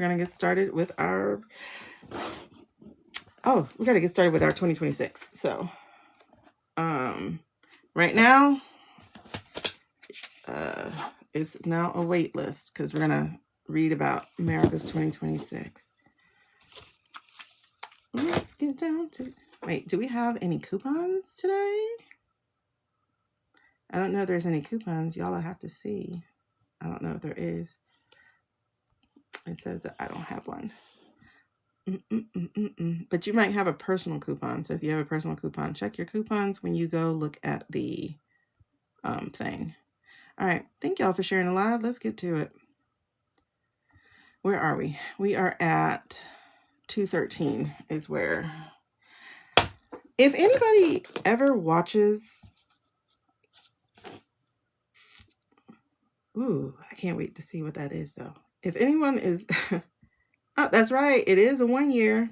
We're going to get started with our, we got to get started with our 2026. So, right now, it's now a wait list because we're going to read about America's 2026. Let's get down to, wait, do we have any coupons today? I don't know if there's any coupons. Y'all will have to see. I don't know if there is. It says that I don't have one. But you might have a personal coupon. So if you have a personal coupon, check your coupons when you go look at the thing. All right. Thank y'all for sharing the live. Let's get to it. Where are we? We are at 213 is where. If anybody ever watches, ooh, I can't wait to see what that is though. If anyone is, oh, that's right. It is a 1 year.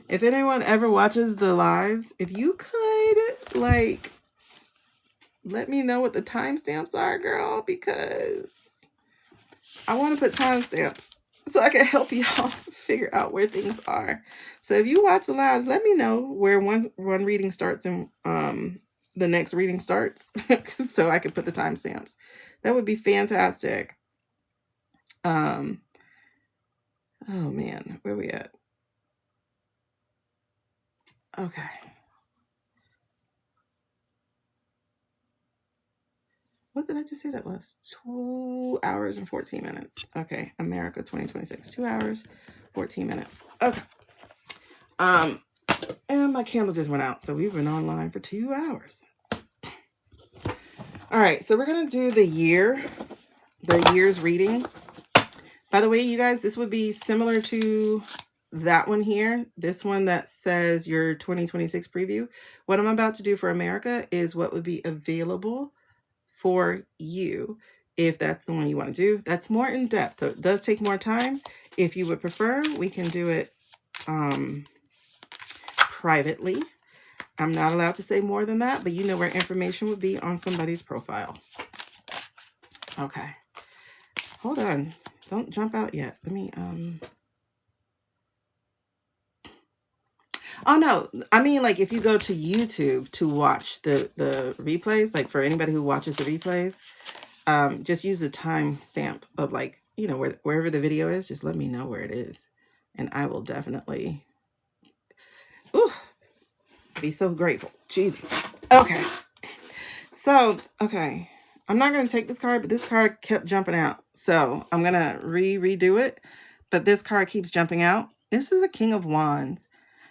If anyone ever watches the lives, if you could like, let me know what the timestamps are, girl, because I want to put timestamps so I can help y'all figure out where things are. So if you watch the lives, let me know where one reading starts and the next reading starts so I can put the timestamps. That would be fantastic. Oh man, where we at? Okay. What did I just say that was? 2 hours and 14 minutes. Okay, America 2026. 2 hours, 14 minutes. Okay. And my candle just went out, so we've been online for 2 hours. All right, so we're gonna do the year's reading. By the way, you guys, this would be similar to that one here. This one that says your 2026 preview. What I'm about to do for America is what would be available for you if that's the one you want to do. That's more in depth, so it does take more time. If you would prefer, we can do it privately. I'm not allowed to say more than that, but you know where information would be on somebody's profile. Okay, hold on, don't jump out yet. Let me oh no, I mean, like if you go to YouTube to watch the replays, like for anybody who watches the replays, just use the timestamp of like, you know, wherever the video is, just let me know where it is. And I will definitely be so grateful. Jesus. Okay. So, okay. I'm not going to take this card, but this card kept jumping out. So I'm going to redo it. But this card keeps jumping out. This is a King of Wands.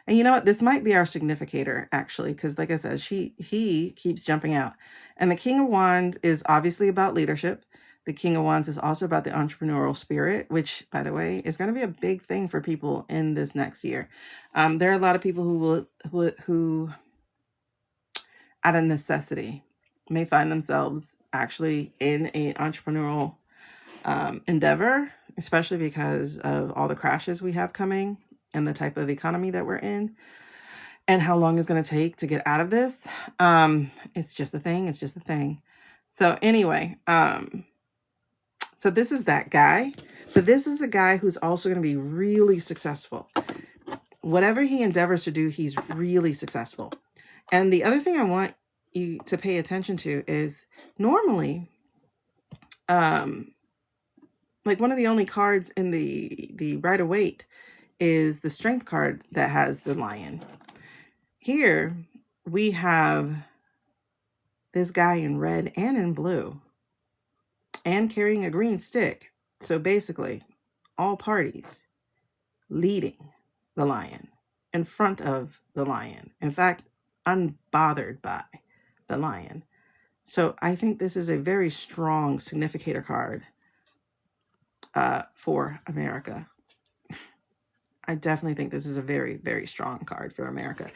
And you know what? This might be our significator, actually, because like I said, he keeps jumping out. And the King of Wands is obviously about leadership. The King of Wands is also about the entrepreneurial spirit, which, by the way, is going to be a big thing for people in this next year. There are a lot of people who out of necessity, may find themselves actually in an entrepreneurial endeavor, especially because of all the crashes we have coming and the type of economy that we're in and how long it's going to take to get out of this. It's just a thing. It's just a thing. So anyway, so this is that guy, but this is a guy who's also going to be really successful. Whatever he endeavors to do, he's really successful. And the other thing I want you to pay attention to is normally, like one of the only cards in the Rider-Waite is the Strength card that has the lion. Here we have this guy in red and in blue and carrying a green stick. So basically, all parties leading the lion, in front of the lion. In fact, unbothered by the lion. So I think this is a very strong significator card for America. I definitely think this is a very, very strong card for America.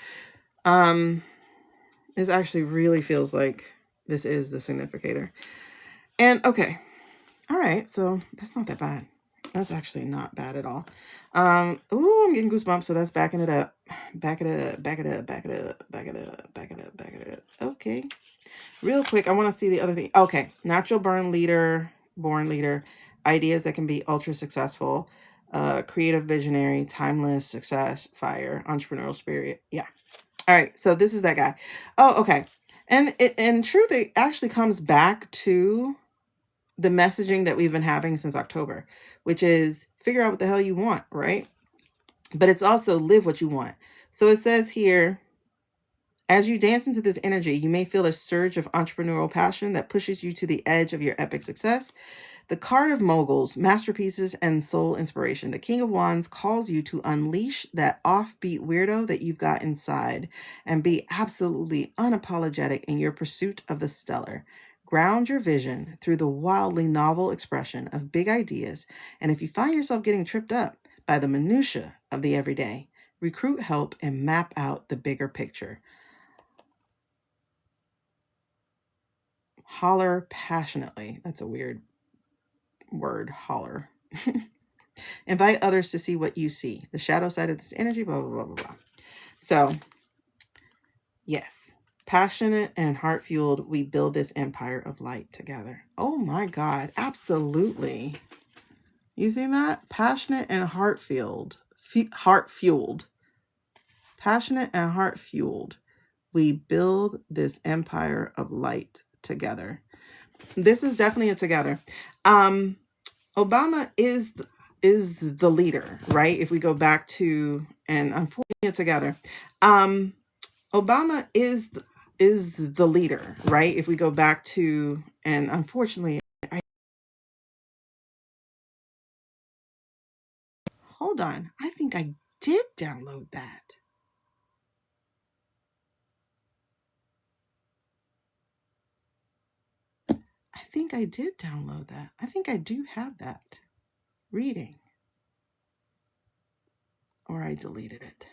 This actually really feels like this is the significator. And okay. All right. So that's not that bad. That's actually not bad at all. Ooh, I'm getting goosebumps. So that's backing it up. Back it up, back it up, back it up, back it up, back it up, back it up. Okay. Real quick, I want to see the other thing. Okay. Natural born leader, ideas that can be ultra successful. creative visionary, timeless, success, fire, entrepreneurial spirit. Yeah. All right. So this is that guy. Oh, okay. And in truth, it actually comes back to the messaging that we've been having since October, which is figure out what the hell you want, right? But it's also live what you want. So it says here, as you dance into this energy, you may feel a surge of entrepreneurial passion that pushes you to the edge of your epic success. The card of moguls, masterpieces, and soul inspiration. The King of Wands calls you to unleash that offbeat weirdo that you've got inside and be absolutely unapologetic in your pursuit of the stellar. Ground your vision through the wildly novel expression of big ideas. And if you find yourself getting tripped up by the minutiae of the everyday, recruit help and map out the bigger picture. Holler passionately. That's a weird word, holler. Invite others to see what you see. The shadow side of this energy, blah, blah, blah, blah, blah. So, yes. Passionate and heart-fueled, we build this empire of light together. Oh my God, absolutely. You see that? Passionate and heart-fueled. Heart-fueled. Passionate and heart-fueled. We build this empire of light together. This is definitely a together. Obama is the leader, right? If we go back to, and unfortunately together, Obama is the leader, right? If we go back to, and unfortunately, hold on, I think I did download that. I think I did download that. I think I do have that reading, or I deleted it.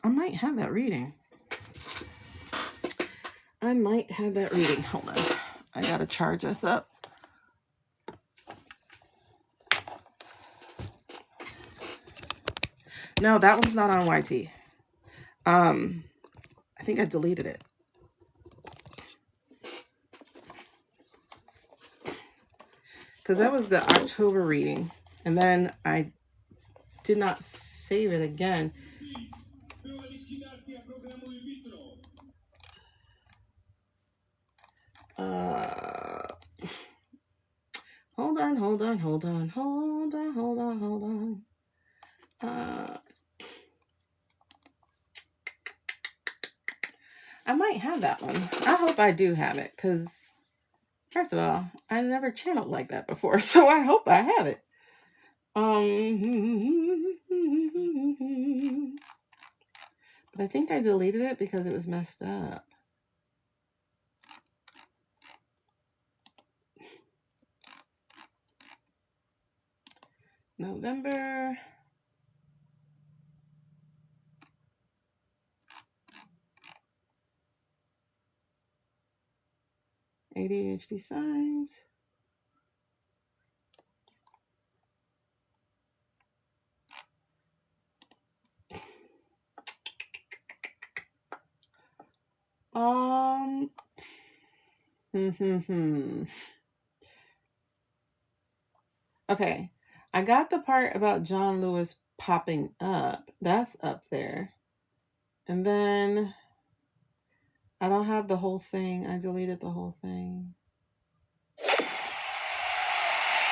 I might have that reading. I might have that reading. Hold on. I got to charge us up. No, that one's not on YT. I think I deleted it. Because that was the October reading. And then I did not save it again. Hold on. I might have that one. I hope I do have it, because first of all, I never channeled like that before, so I hope I have it. But I think I deleted it because it was messed up. November. ADHD signs. Okay, I got the part about John Lewis popping up. That's up there. And then I don't have the whole thing. I deleted the whole thing.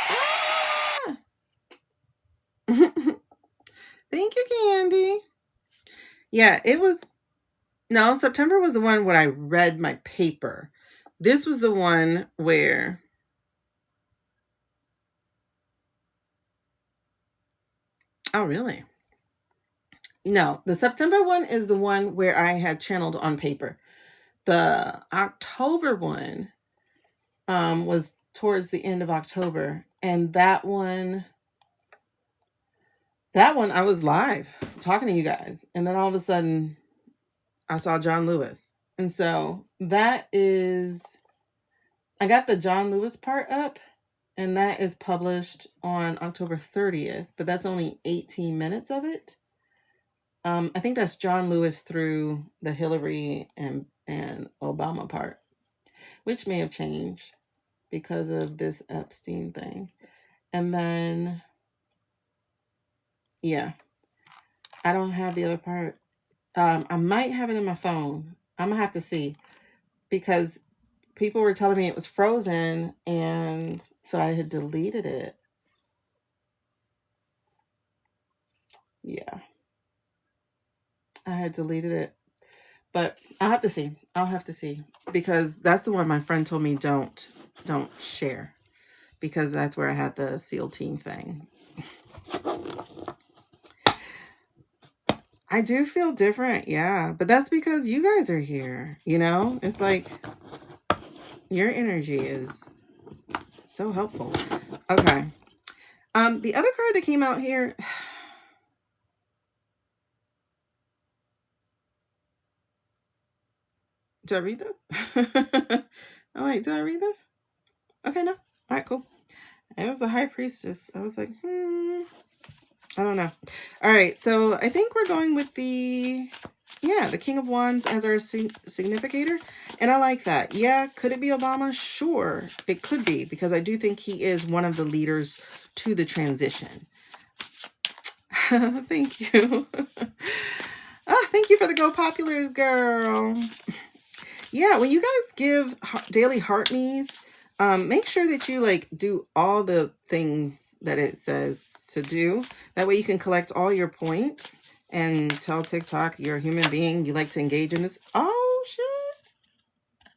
Ah! Thank you, Candy. Yeah, it was. No, September was the one where I read my paper. This was the one where. Oh, really? No, the September one is the one where I had channeled on paper. The October one was towards the end of October, and that one I was live talking to you guys, and then all of a sudden I saw John Lewis. And so that is, I got the John Lewis part up, and that is published on October 30th, but that's only 18 minutes of it. I think that's John Lewis through the Hillary and Obama part, which may have changed because of this Epstein thing. And then, yeah, I don't have the other part. I might have it in my phone. I'm gonna have to see, because people were telling me it was frozen, and so I had deleted it. Yeah, I had deleted it, but I'll have to see. I'll have to see, because that's the one my friend told me don't share, because that's where I had the SEAL team thing. I do feel different, yeah, but that's because you guys are here. You know, it's like your energy is so helpful. Okay. The other card that came out here. Do I read this? I'm like, do I read this? Okay, no. All right, cool. It was a high priestess. I was like, I don't know. All right, so I think we're going with the King of Wands as our significator. And I like that. Yeah, could it be Obama? Sure, it could be, because I do think he is one of the leaders to the transition. Thank you. Thank you for the Go Populars, girl. Yeah, when you guys give daily heart me's, make sure that you like do all the things that it says to do. That way you can collect all your points and tell TikTok you're a human being. You like to engage in this. Oh, shit.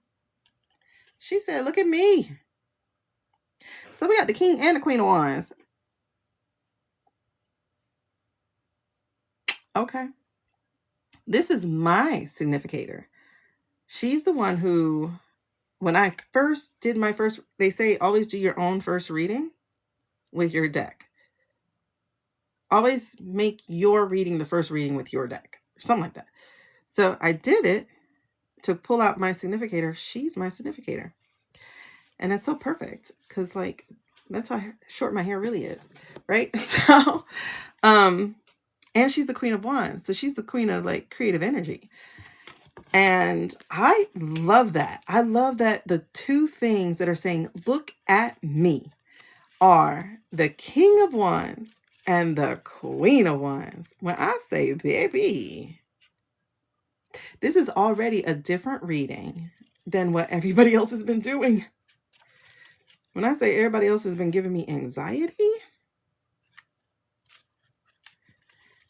She said, look at me. So we got the King and the Queen of Wands. Okay. This is my significator. She's the one who, when I first did my first, they say always do your own first reading with your deck. Always make your reading the first reading with your deck, or something like that. So I did it to pull out my significator. She's my significator. And it's so perfect, because like that's how short my hair really is, right? So and she's the Queen of Wands, so she's the queen of like creative energy. And I love that. I love that the two things that are saying, look at me, are the King of Wands and the Queen of Wands. When I say, baby, this is already a different reading than what everybody else has been doing. When I say everybody else has been giving me anxiety.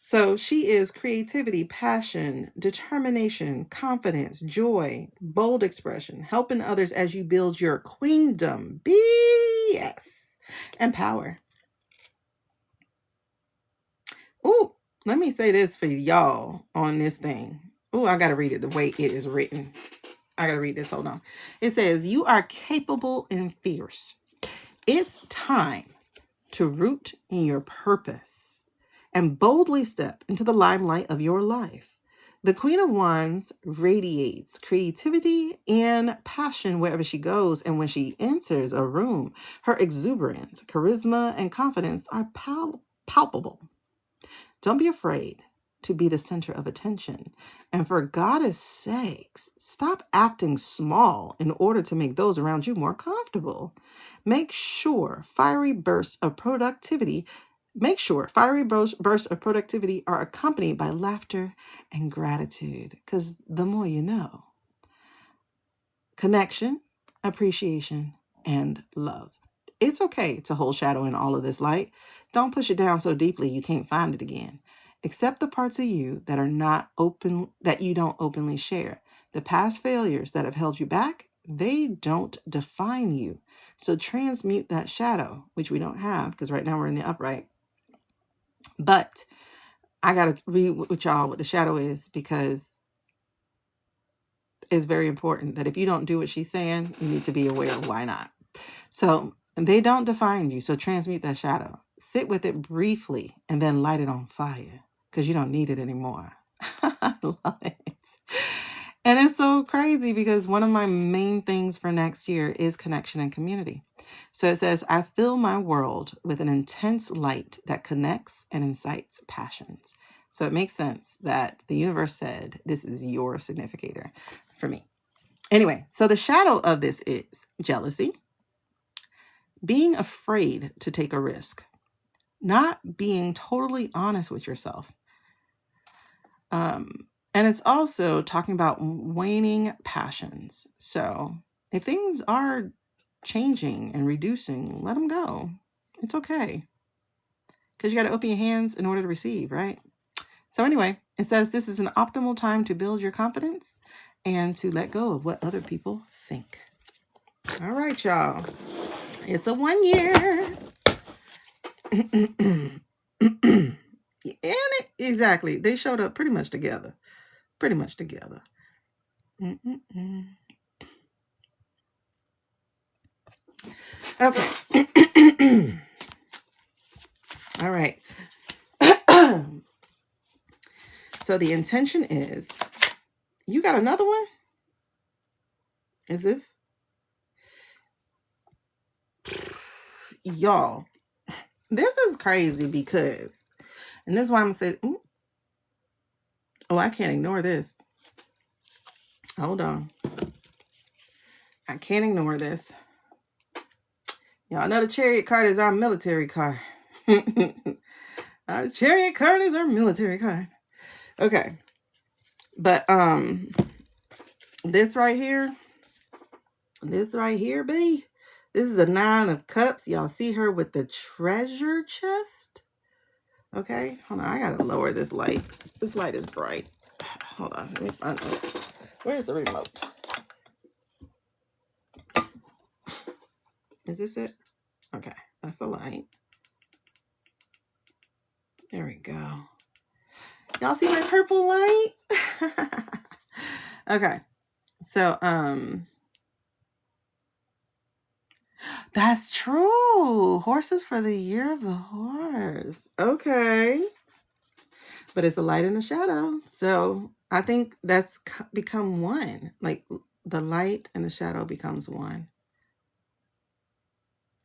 So she is creativity, passion, determination, confidence, joy, bold expression, helping others as you build your queendom. BS. And power. Oh, let me say this for y'all on this thing. Oh, I got to read it the way it is written. I got to read this. Hold on. It says, you are capable and fierce. It's time to root in your purpose and boldly step into the limelight of your life. The Queen of Wands radiates creativity and passion wherever she goes, and when she enters a room, her exuberance, charisma, and confidence are palpable. Don't be afraid to be the center of attention. And for Goddess' sakes, stop acting small in order to make those around you more comfortable. Make sure fiery bursts of productivity are accompanied by laughter and gratitude, because the more you know. Connection, appreciation, and love. It's okay to hold shadow in all of this light. Don't push it down so deeply you can't find it again. Accept the parts of you that are not open, that you don't openly share. The past failures that have held you back, they don't define you. So transmute that shadow, which we don't have because right now we're in the upright. But I got to read with y'all what the shadow is, because it's very important that if you don't do what she's saying, you need to be aware of why not. So they don't define you. So transmute that shadow. Sit with it briefly and then light it on fire, because you don't need it anymore. I love it. And it's so crazy because one of my main things for next year is connection and community. So it says, I fill my world with an intense light that connects and incites passions. So it makes sense that the universe said, this is your significator for me. Anyway, so the shadow of this is jealousy, being afraid to take a risk, not being totally honest with yourself. And it's also talking about waning passions. So if things are changing and reducing, let them go. It's okay. Because you got to open your hands in order to receive, right? So anyway, it says this is an optimal time to build your confidence and to let go of what other people think. All right, y'all. It's a 1 year. Exactly. They showed up pretty much together. Pretty much together. Okay. All right. So the intention is, you got another one? Is this? Y'all, this is crazy because, and this is why I'm saying, oh, I can't ignore this. Hold on. I can't ignore this. Y'all know the Chariot card is our military card. Our Chariot card is our military card. Okay. But this right here, B, this is the 9 of Cups. Y'all see her with the treasure chest? Okay, hold on. I gotta lower this light. This light is bright. Hold on, let me find it. Where's the remote? Is this it? Okay, that's the light. There we go. Y'all see my purple light? Okay, so that's true. Horses for the year of the horse. Okay. But it's the light and the shadow. So I think that's become one. Like the light and the shadow becomes one.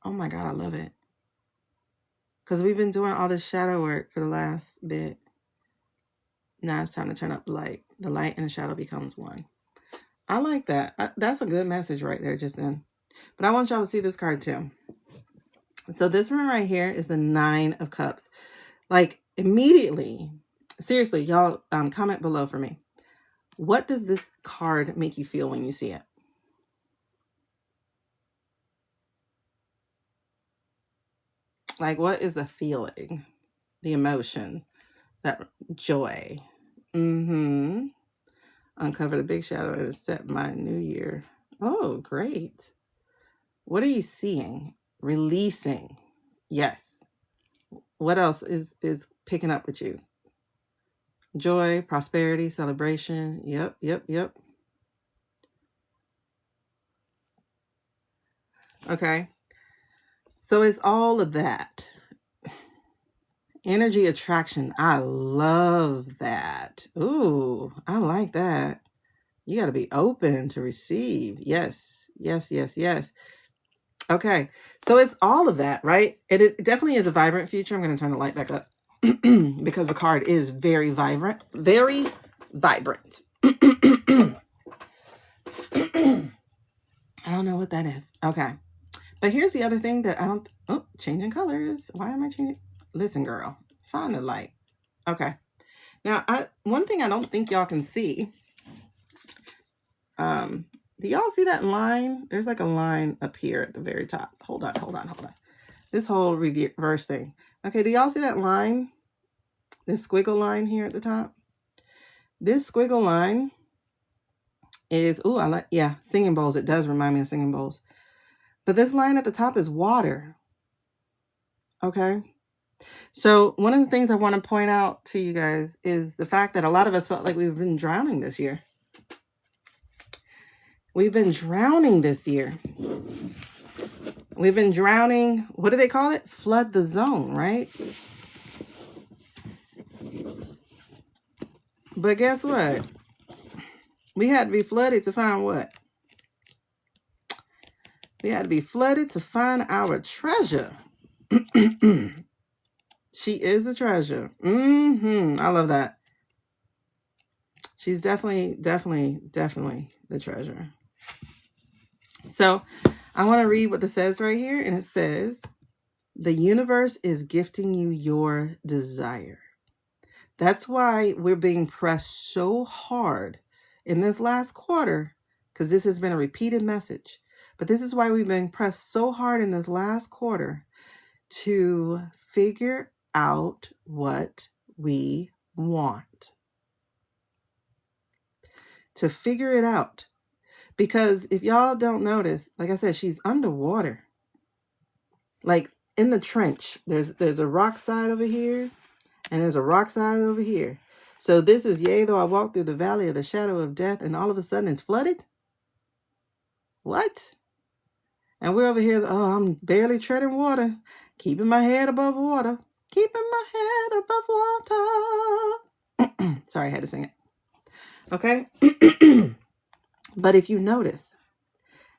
Oh my God, I love it. Because we've been doing all this shadow work for the last bit. Now it's time to turn up the light. The light and the shadow becomes one. I like that. That's a good message right there just then. But I want y'all to see this card too. So this one right here is the 9 of Cups. Like immediately, seriously, y'all comment below for me. What does this card make you feel when you see it? Like, what is the feeling? The emotion? That joy? Uncover the big shadow and set my new year. Oh, great. What are you seeing? Releasing. Yes. What else is picking up with you? Joy, prosperity, celebration. Yep. Okay. So it's all of that. Energy attraction. I love that. Ooh, I like that. You got to be open to receive. Yes. Okay. So it's all of that, right? And it definitely is a vibrant future. I'm going to turn the light back up because the card is very vibrant. Very vibrant. I don't know what that is. Okay. But here's the other thing that I don't... Oh, changing colors. Why am I changing? Listen, girl. Find the light. Okay. Now, one thing I don't think y'all can see. Do y'all see that line? There's like a line up here at the very top. Hold on. This whole reverse thing. Okay, do y'all see that line? This squiggle line here at the top? This squiggle line is... Oh, I like... Yeah, singing bowls. It does remind me of singing bowls. But this line at the top is water. Okay? So one of the things I want to point out to you guys is the fact that a lot of us felt like we've been drowning this year. We've been drowning this year. We've been drowning. What do they call it? Flood the zone, right? But guess what? We had to be flooded to find what? We had to be flooded to find our treasure. She is a treasure. I love that. She's definitely the treasure. So I want to read what it says right here. And it says, the universe is gifting you your desire. That's why we're being pressed so hard in this last quarter, because this has been a repeated message. But this is why we've been pressed so hard in this last quarter to figure out what we want. To figure it out. Because if y'all don't notice, like I said, she's underwater. Like in the trench. There's a rock side over here, and there's a rock side over here. So this is, yea, though I walk through the valley of the shadow of death, and all of a sudden it's flooded? What? And we're over here, oh, I'm barely treading water, keeping my head above water, keeping my head above water. Sorry, I had to sing it. Okay? But if you notice,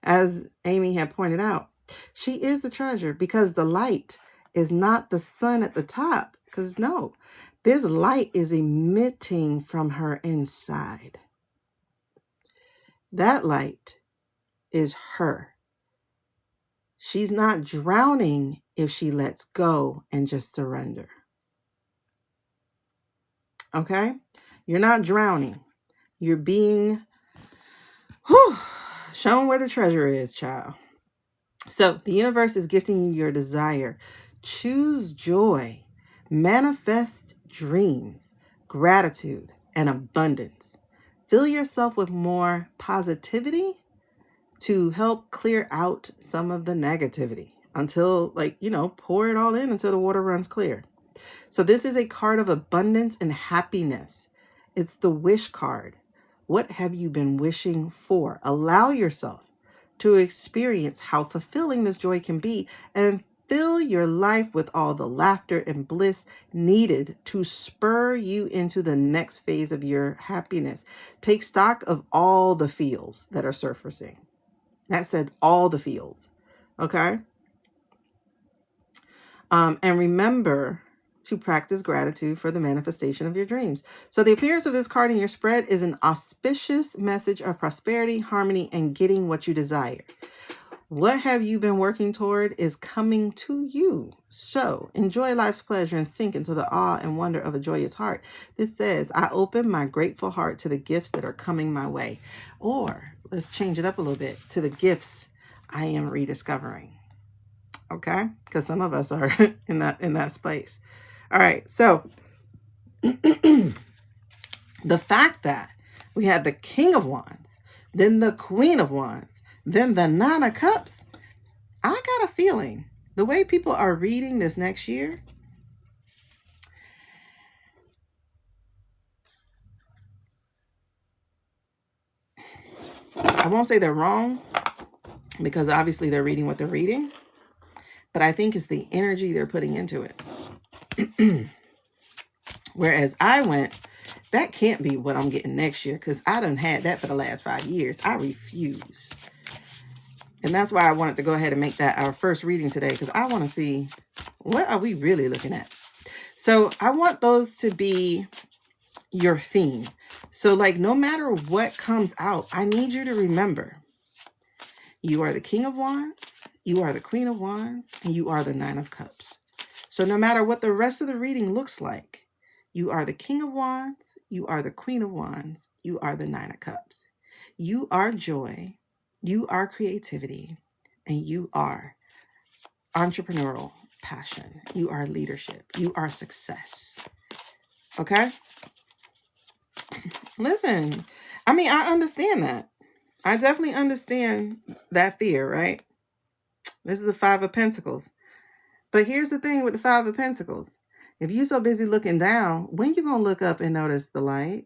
as Amy had pointed out, she is the treasure, because the light is not the sun at the top. Because no, this light is emitting from her inside. That light is her. She's not drowning if she lets go and just surrender. Okay? You're not drowning. You're being shown where the treasure is, child. So the universe is gifting you your desire. Choose joy. Manifest dreams, gratitude, and abundance. Fill yourself with more positivity to help clear out some of the negativity until, pour it all in until the water runs clear. So this is a card of abundance and happiness. It's the wish card. What have you been wishing for? Allow yourself to experience how fulfilling this joy can be, and fill your life with all the laughter and bliss needed to spur you into the next phase of your happiness. Take stock of all the feels that are surfacing. That said, all the feels. Okay? And remember to practice gratitude for the manifestation of your dreams. So the appearance of this card in your spread is an auspicious message of prosperity, harmony, and getting what you desire. What have you been working toward is coming to you. So enjoy life's pleasure and sink into the awe and wonder of a joyous heart. This says, I open my grateful heart to the gifts that are coming my way. Or let's change it up a little bit, to the gifts I am rediscovering. Okay? Because some of us are in that space. All right. So the fact that we had the King of Wands, then the Queen of Wands, then the Nine of Cups, I got a feeling the way people are reading this next year, I won't say they're wrong, because obviously they're reading what they're reading, but I think it's the energy they're putting into it. Whereas I went, that can't be what I'm getting next year, because I done had that for the last 5 years. I refuse. And that's why I wanted to go ahead and make that our first reading today, because I want to see, what are we really looking at? So I want those to be your theme. So no matter what comes out, I need you to remember, you are the King of Wands, you are the Queen of Wands, and you are the Nine of Cups. So no matter what the rest of the reading looks like, you are the King of Wands, you are the Queen of Wands, you are the Nine of Cups. You are joy, you are creativity, and you are entrepreneurial passion. You are leadership. You are success. Okay? Listen, I understand that. I definitely understand that fear, right? This is the Five of Pentacles. But here's the thing with the Five of Pentacles. If you're so busy looking down, when you going to look up and notice the light?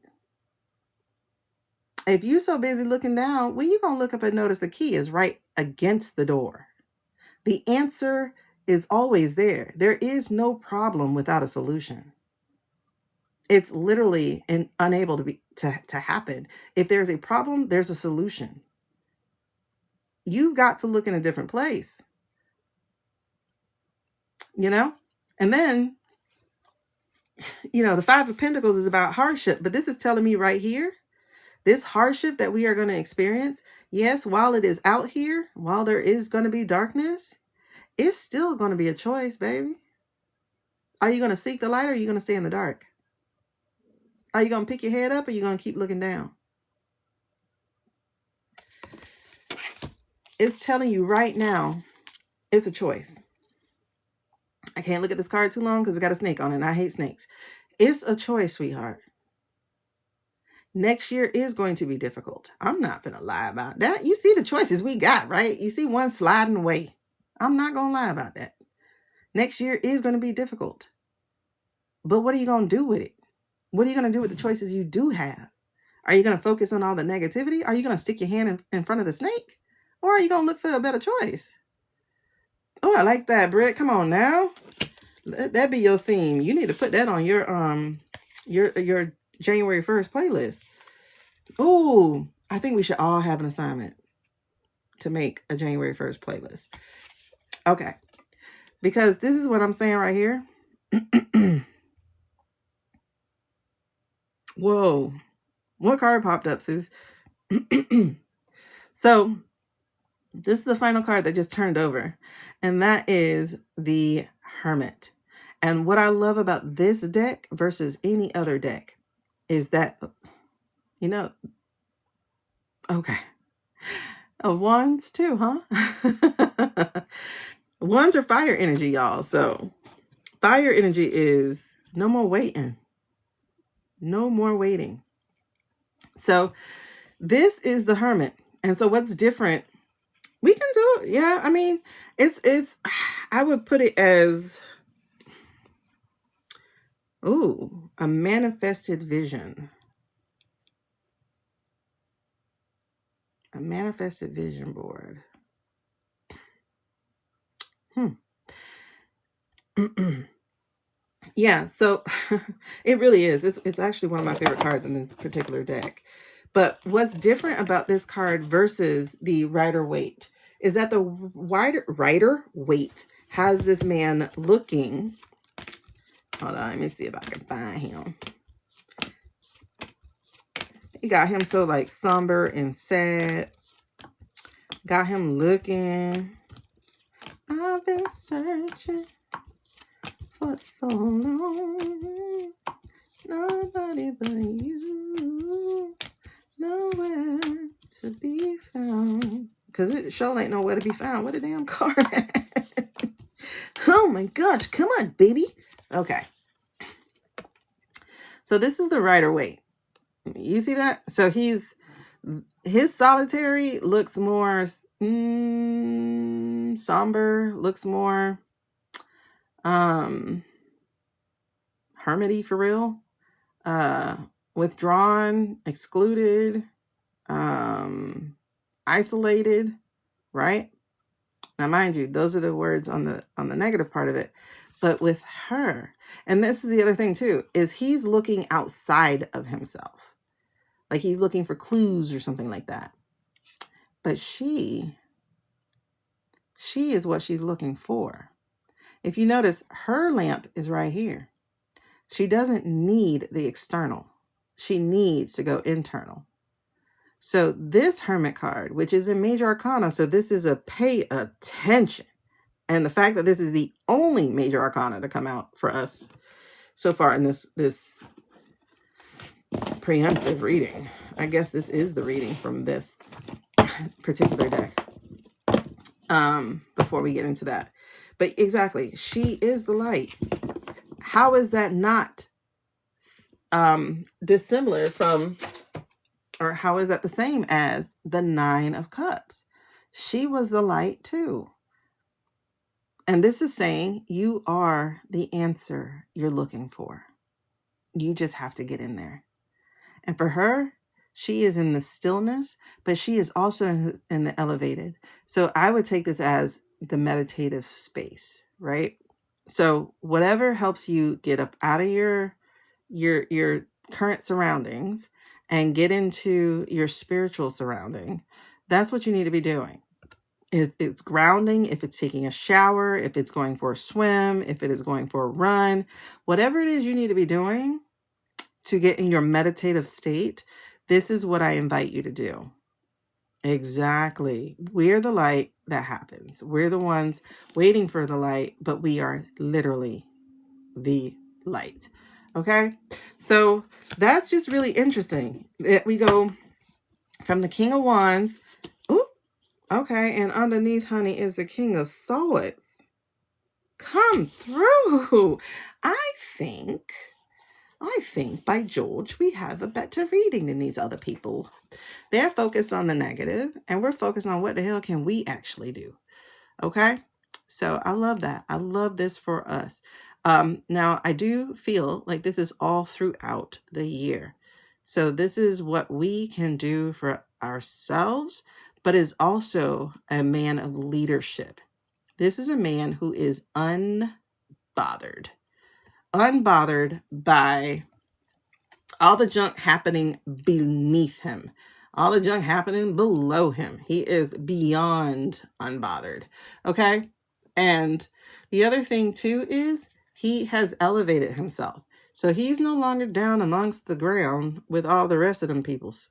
If you're so busy looking down, when you going to look up and notice the key is right against the door? The answer is always there. There is no problem without a solution. It's literally unable to happen. If there's a problem, there's a solution. You've got to look in a different place. And then, the Five of Pentacles is about hardship, but this is telling me right here, this hardship that we are going to experience Yes, while it is out here, while there is going to be darkness, it's still going to be a choice, baby. Are you going to seek the light, or are you going to stay in the dark? Are you going to pick your head up, or are you going to keep looking down? It's telling you right now, it's a choice. I can't look at this card too long because it's got a snake on it, and I hate snakes. It's a choice, sweetheart. Next year is going to be difficult. I'm not going to lie about that. You see the choices we got, right? You see one sliding away. I'm not going to lie about that. Next year is going to be difficult. But what are you going to do with it? What are you going to do with the choices you do have? Are you going to focus on all the negativity? Are you going to stick your hand in front of the snake? Or are you going to look for a better choice? Oh, I like that, Britt. Come on now. Let that be your theme. You need to put that on your January 1st playlist. Oh, I think we should all have an assignment to make a January 1st playlist. Okay. Because this is what I'm saying right here. Whoa. What card popped up, Seuss? So, this is the final card that just turned over. And that is the Hermit. And what I love about this deck versus any other deck is that, you know, okay. Wands too, huh? Wands are fire energy, y'all. So fire energy is no more waiting. No more waiting. So this is the Hermit. And so what's different? We can do it. Yeah, I mean, it's I would put it as, ooh, a manifested vision. A manifested vision board. Yeah, so it really is. It's actually one of my favorite cards in this particular deck. But what's different about this card versus the Rider-Waite is that the Rider-Waite has this man looking. Hold on, let me see if I can find him. He got him so like somber and sad. Got him looking. I've been searching for so long. Nobody but you. Nowhere to be found. Because it sure ain't nowhere to be found. What a damn card. Oh my gosh. Come on, baby. Okay. So this is the Rider-Waite. You see that? So his solitary looks more somber, looks more hermity for real. Withdrawn, excluded, isolated, right? Now, mind you, those are the words on the negative part of it. But with her, and this is the other thing too, is he's looking outside of himself. Like he's looking for clues or something like that. But she is what she's looking for. If you notice, her lamp is right here. She doesn't need the external. She needs to go internal. So this Hermit card, which is a major arcana, so this is a pay attention. And the fact that this is the only major arcana to come out for us so far in this preemptive reading. I guess this is the reading from this particular deck. Before we get into that. But exactly, she is the light. How is that not dissimilar from, or how is that the same as the Nine of Cups? She was the light too. And this is saying you are the answer you're looking for. You just have to get in there. And for her, she is in the stillness, but she is also in the elevated. So I would take this as the meditative space, right? So whatever helps you get up out of your current surroundings and get into your spiritual surrounding, that's what you need to be doing. If it's grounding, if it's taking a shower, if it's going for a swim, if it is going for a run, whatever it is you need to be doing to get in your meditative state, this is what I invite you to do. Exactly. We're the light that happens. We're the ones waiting for the light, but we are literally the light. Okay? So that's just really interesting. We go from the King of Wands. Ooh, okay. And underneath, honey, is the King of Swords. Come through. I think, by George, we have a better reading than these other people. They're focused on the negative, and we're focused on what the hell can we actually do. Okay? So I love that. I love this for us. Now, I do feel like this is all throughout the year. So this is what we can do for ourselves, but is also a man of leadership. This is a man who is unbothered by all the junk happening beneath him, all the junk happening below him. He is beyond unbothered. Okay. And the other thing too is he has elevated himself. So he's no longer down amongst the ground with all the rest of them peoples.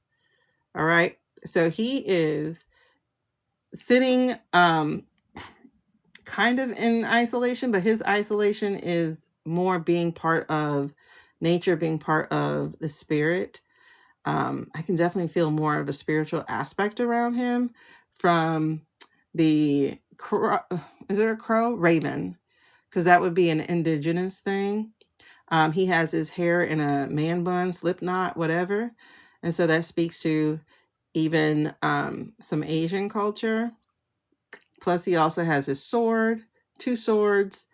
All right. So he is sitting kind of in isolation, but his isolation is more being part of nature, being part of the spirit. I can definitely feel more of a spiritual aspect around him from the crow. Is it a crow? Raven, because that would be an indigenous thing. He has his hair in a man bun, slip knot, whatever. And so that speaks to even some Asian culture. Plus, he also has his sword, 2 swords.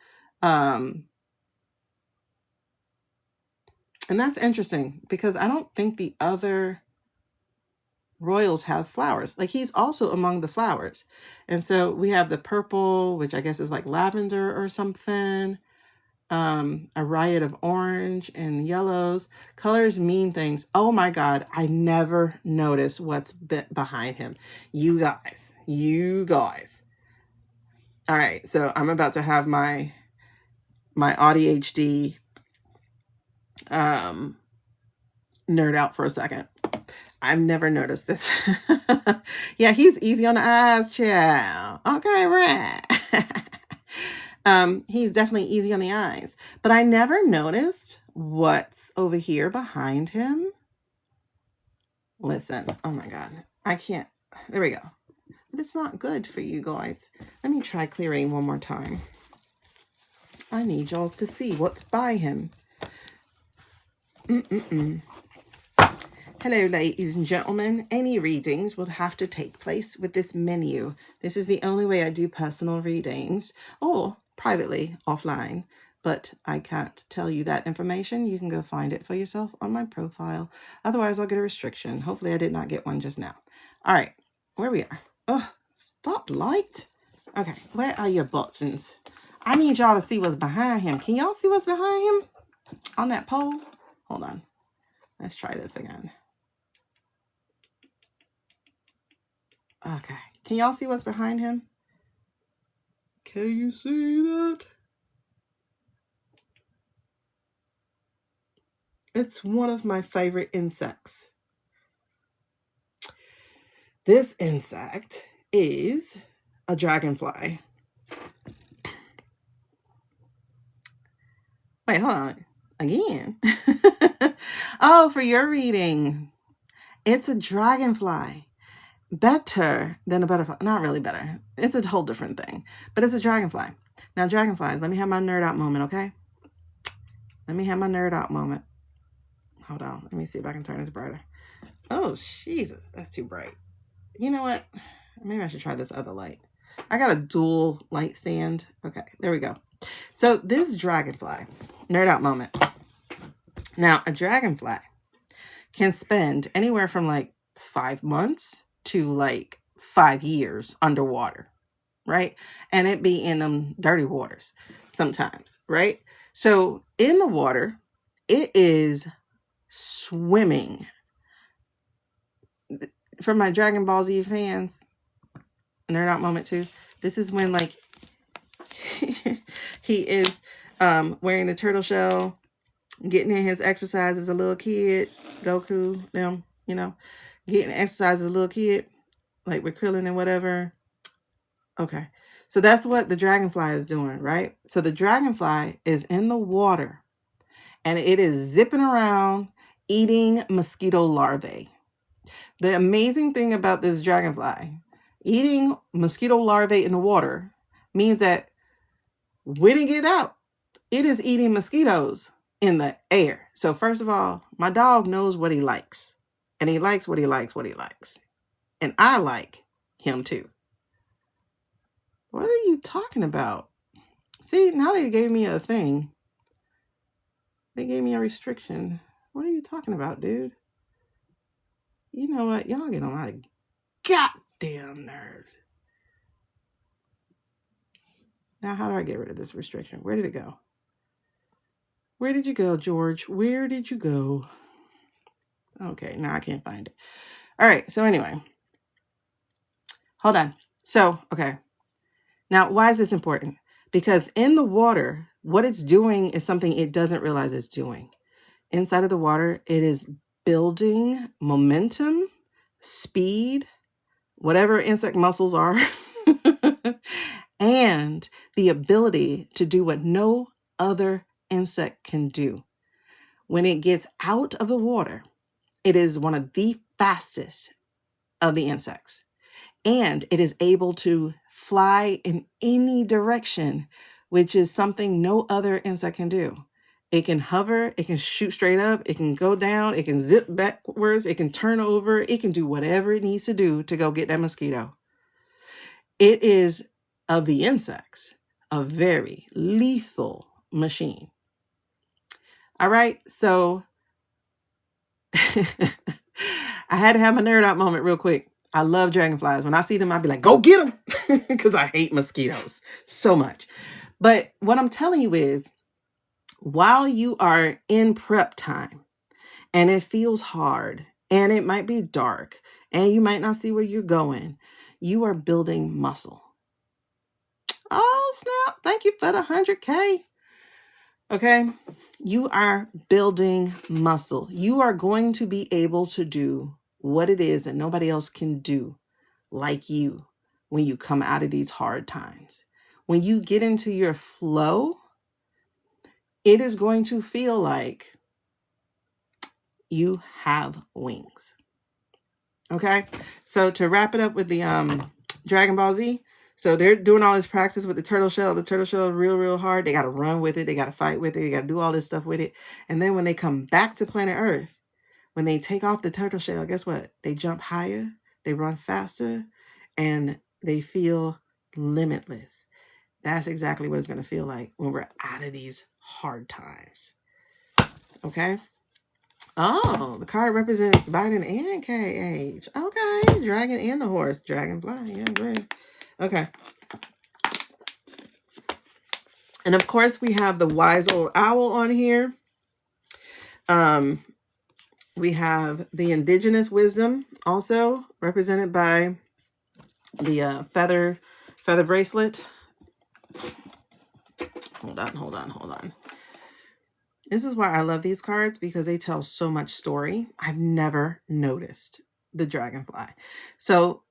And that's interesting because I don't think the other royals have flowers. Like, he's also among the flowers. And so we have the purple, which I guess is like lavender or something. A riot of orange and yellows. Colors mean things. Oh my God. I never noticed what's behind him. You guys. All right. So I'm about to have my ADHD nerd out for a second. I've never noticed this. Yeah, he's easy on the eyes, child. Okay, right. He's definitely easy on the eyes. But I never noticed what's over here behind him. Listen, oh my God. I can't. There we go. But it's not good for you guys. Let me try clearing one more time. I need y'all to see what's by him. Hello, ladies and gentlemen. Any readings will have to take place with this menu. This is the only way I do personal readings, or privately, offline. But I can't tell you that information. You can go find it for yourself on my profile. Otherwise, I'll get a restriction. Hopefully, I did not get one just now. All right, where we are. Oh, stop light. Okay, where are your buttons? I need y'all to see what's behind him. Can y'all see what's behind him on that pole? Hold on. Let's try this again. Okay. Can y'all see what's behind him? Can you see that? It's one of my favorite insects. This insect is a dragonfly. Wait, hold on. Again. Oh, for your reading. It's a dragonfly. Better than a butterfly. Not really better. It's a whole different thing. But it's a dragonfly. Now, dragonflies, let me have my nerd out moment, okay? Let me have my nerd out moment. Hold on. Let me see if I can turn this brighter. Oh, Jesus. That's too bright. You know what? Maybe I should try this other light. I got a dual light stand. Okay, there we go. So this dragonfly, nerd out moment. Now, a dragonfly can spend anywhere from like 5 months to like 5 years underwater, right? And it be in them dirty waters sometimes, right? So in the water, it is swimming. For my Dragon Ball Z fans, nerd out moment too. This is when like he is wearing the turtle shell, getting in his exercise as a little kid. Goku, them, you know, getting exercise as a little kid. like with krill and whatever. Okay. So that's what the dragonfly is doing, right? So the dragonfly is in the water and it is zipping around eating mosquito larvae. The amazing thing about this dragonfly, eating mosquito larvae in the water means that when it get out, it is eating mosquitoes in the air. So first of all, my dog knows what he likes. And he likes what he likes, what he likes. And I like him too. What are you talking about? See, now they gave me a thing. They gave me a restriction. What are you talking about, dude? You know what? Y'all get on my goddamn nerves. Now, how do I get rid of this restriction? Where did it go? Where did you go, George? Where did you go? Okay, now I can't find it. All right, so anyway. Hold on. So, okay. Now, why is this important? Because in the water, what it's doing is something it doesn't realize it's doing. Inside of the water, it is building momentum, speed, whatever insect muscles are, and the ability to do what no other insect can do. When it gets out of the water, it is one of the fastest of the insects. And it is able to fly in any direction, which is something no other insect can do. It can hover, it can shoot straight up, it can go down, it can zip backwards, it can turn over, it can do whatever it needs to do to go get that mosquito. It is, of the insects, a very lethal machine. All right, so I had to have my nerd out moment real quick. I love dragonflies. When I see them, I'll be like, go get them, because I hate mosquitoes so much. But what I'm telling you is, while you are in prep time and it feels hard and it might be dark and you might not see where you're going, you are building muscle. Oh, snap. Thank you for the 100K. Okay. You are building muscle. You are going to be able to do what it is that nobody else can do like you when you come out of these hard times. When you get into your flow, it is going to feel like you have wings. Okay. So to wrap it up with the Dragon Ball Z, so they're doing all this practice with the turtle shell. The turtle shell is real hard. They got to run with it. They got to fight with it. They got to do all this stuff with it. And then when they come back to planet Earth, when they take off the turtle shell, guess what? They jump higher, they run faster, and they feel limitless. That's exactly what it's going to feel like when we're out of these hard times. Okay? Oh, the card represents Biden and KH. Okay, dragon and the horse. Dragonfly. Yeah, great. Okay. And of course, we have the wise old owl on here. We have the indigenous wisdom also represented by the feather bracelet. Hold on. This is why I love these cards, because they tell so much story. I've never noticed the dragonfly. So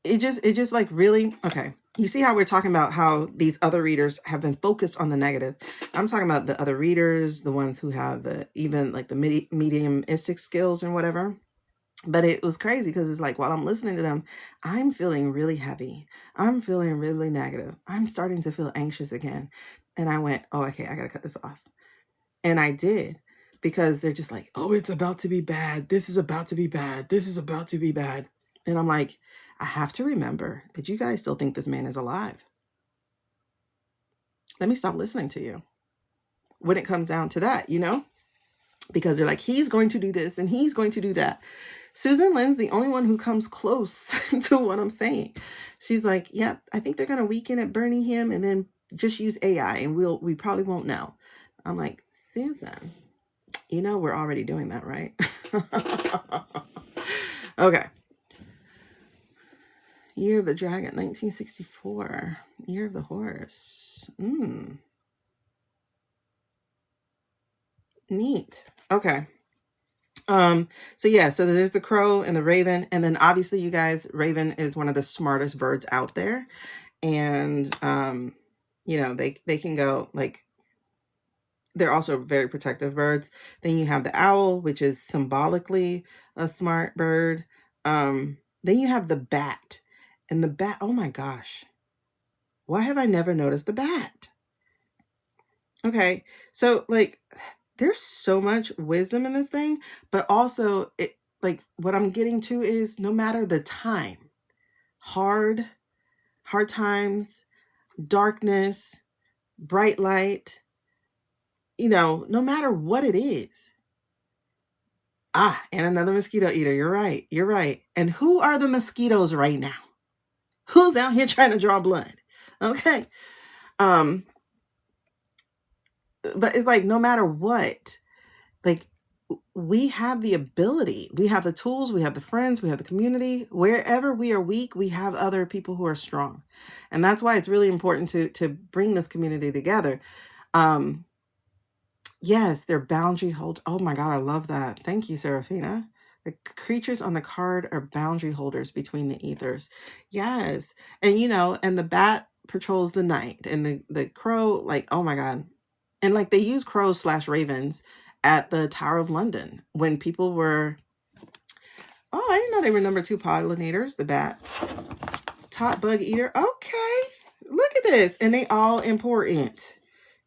it just like really, okay. You see how we're talking about how these other readers have been focused on the negative. I'm talking about the other readers, the ones who have even like the mediumistic skills and whatever. But it was crazy because it's like, while I'm listening to them, I'm feeling really heavy. I'm feeling really negative. I'm starting to feel anxious again. And I went, oh, okay, I got to cut this off. And I did, because they're just like, oh, it's about to be bad. This is about to be bad. This is about to be bad. And I'm like, I have to remember that you guys still think this man is alive. Let me stop listening to you when it comes down to that, because they're like, he's going to do this and he's going to do that. Susan Lynn's the only one who comes close to what I'm saying. She's like, yep, I think they're going to weaken at burning him and then just use AI and we probably won't know. I'm like, Susan, we're already doing that, right? Okay. Year of the Dragon, 1964. Year of the Horse. Neat. Okay. So yeah, so there's the crow and the raven, and then obviously you guys, raven is one of the smartest birds out there. And you know, they can go like, they're also very protective birds. Then you have the owl, which is symbolically a smart bird. Then you have the bat. And the bat, oh my gosh. Why have I never noticed the bat? Okay. So like there's so much wisdom in this thing, but also it, like what I'm getting to is no matter the time, hard times, darkness, bright light, you know, no matter what it is. Ah, and another mosquito eater. You're right. You're right. And who are the mosquitoes right now? Who's out here trying to draw blood? Okay. Um, but it's like no matter what, like we have the ability, we have the tools, we have the friends, we have the community. Wherever we are weak, we have other people who are strong. And that's why it's really important to bring this community together. Yes, they're boundary hold. Oh my God, I love that. Thank you, Serafina. The creatures on the card are boundary holders between the ethers. Yes. And you know, and the bat patrols the night, and the crow, like, oh my God. And like they use crows / ravens at the Tower of London when people were, oh, I didn't know they were #2 pollinators, the bat. Top bug eater. Okay. Look at this. And they all important.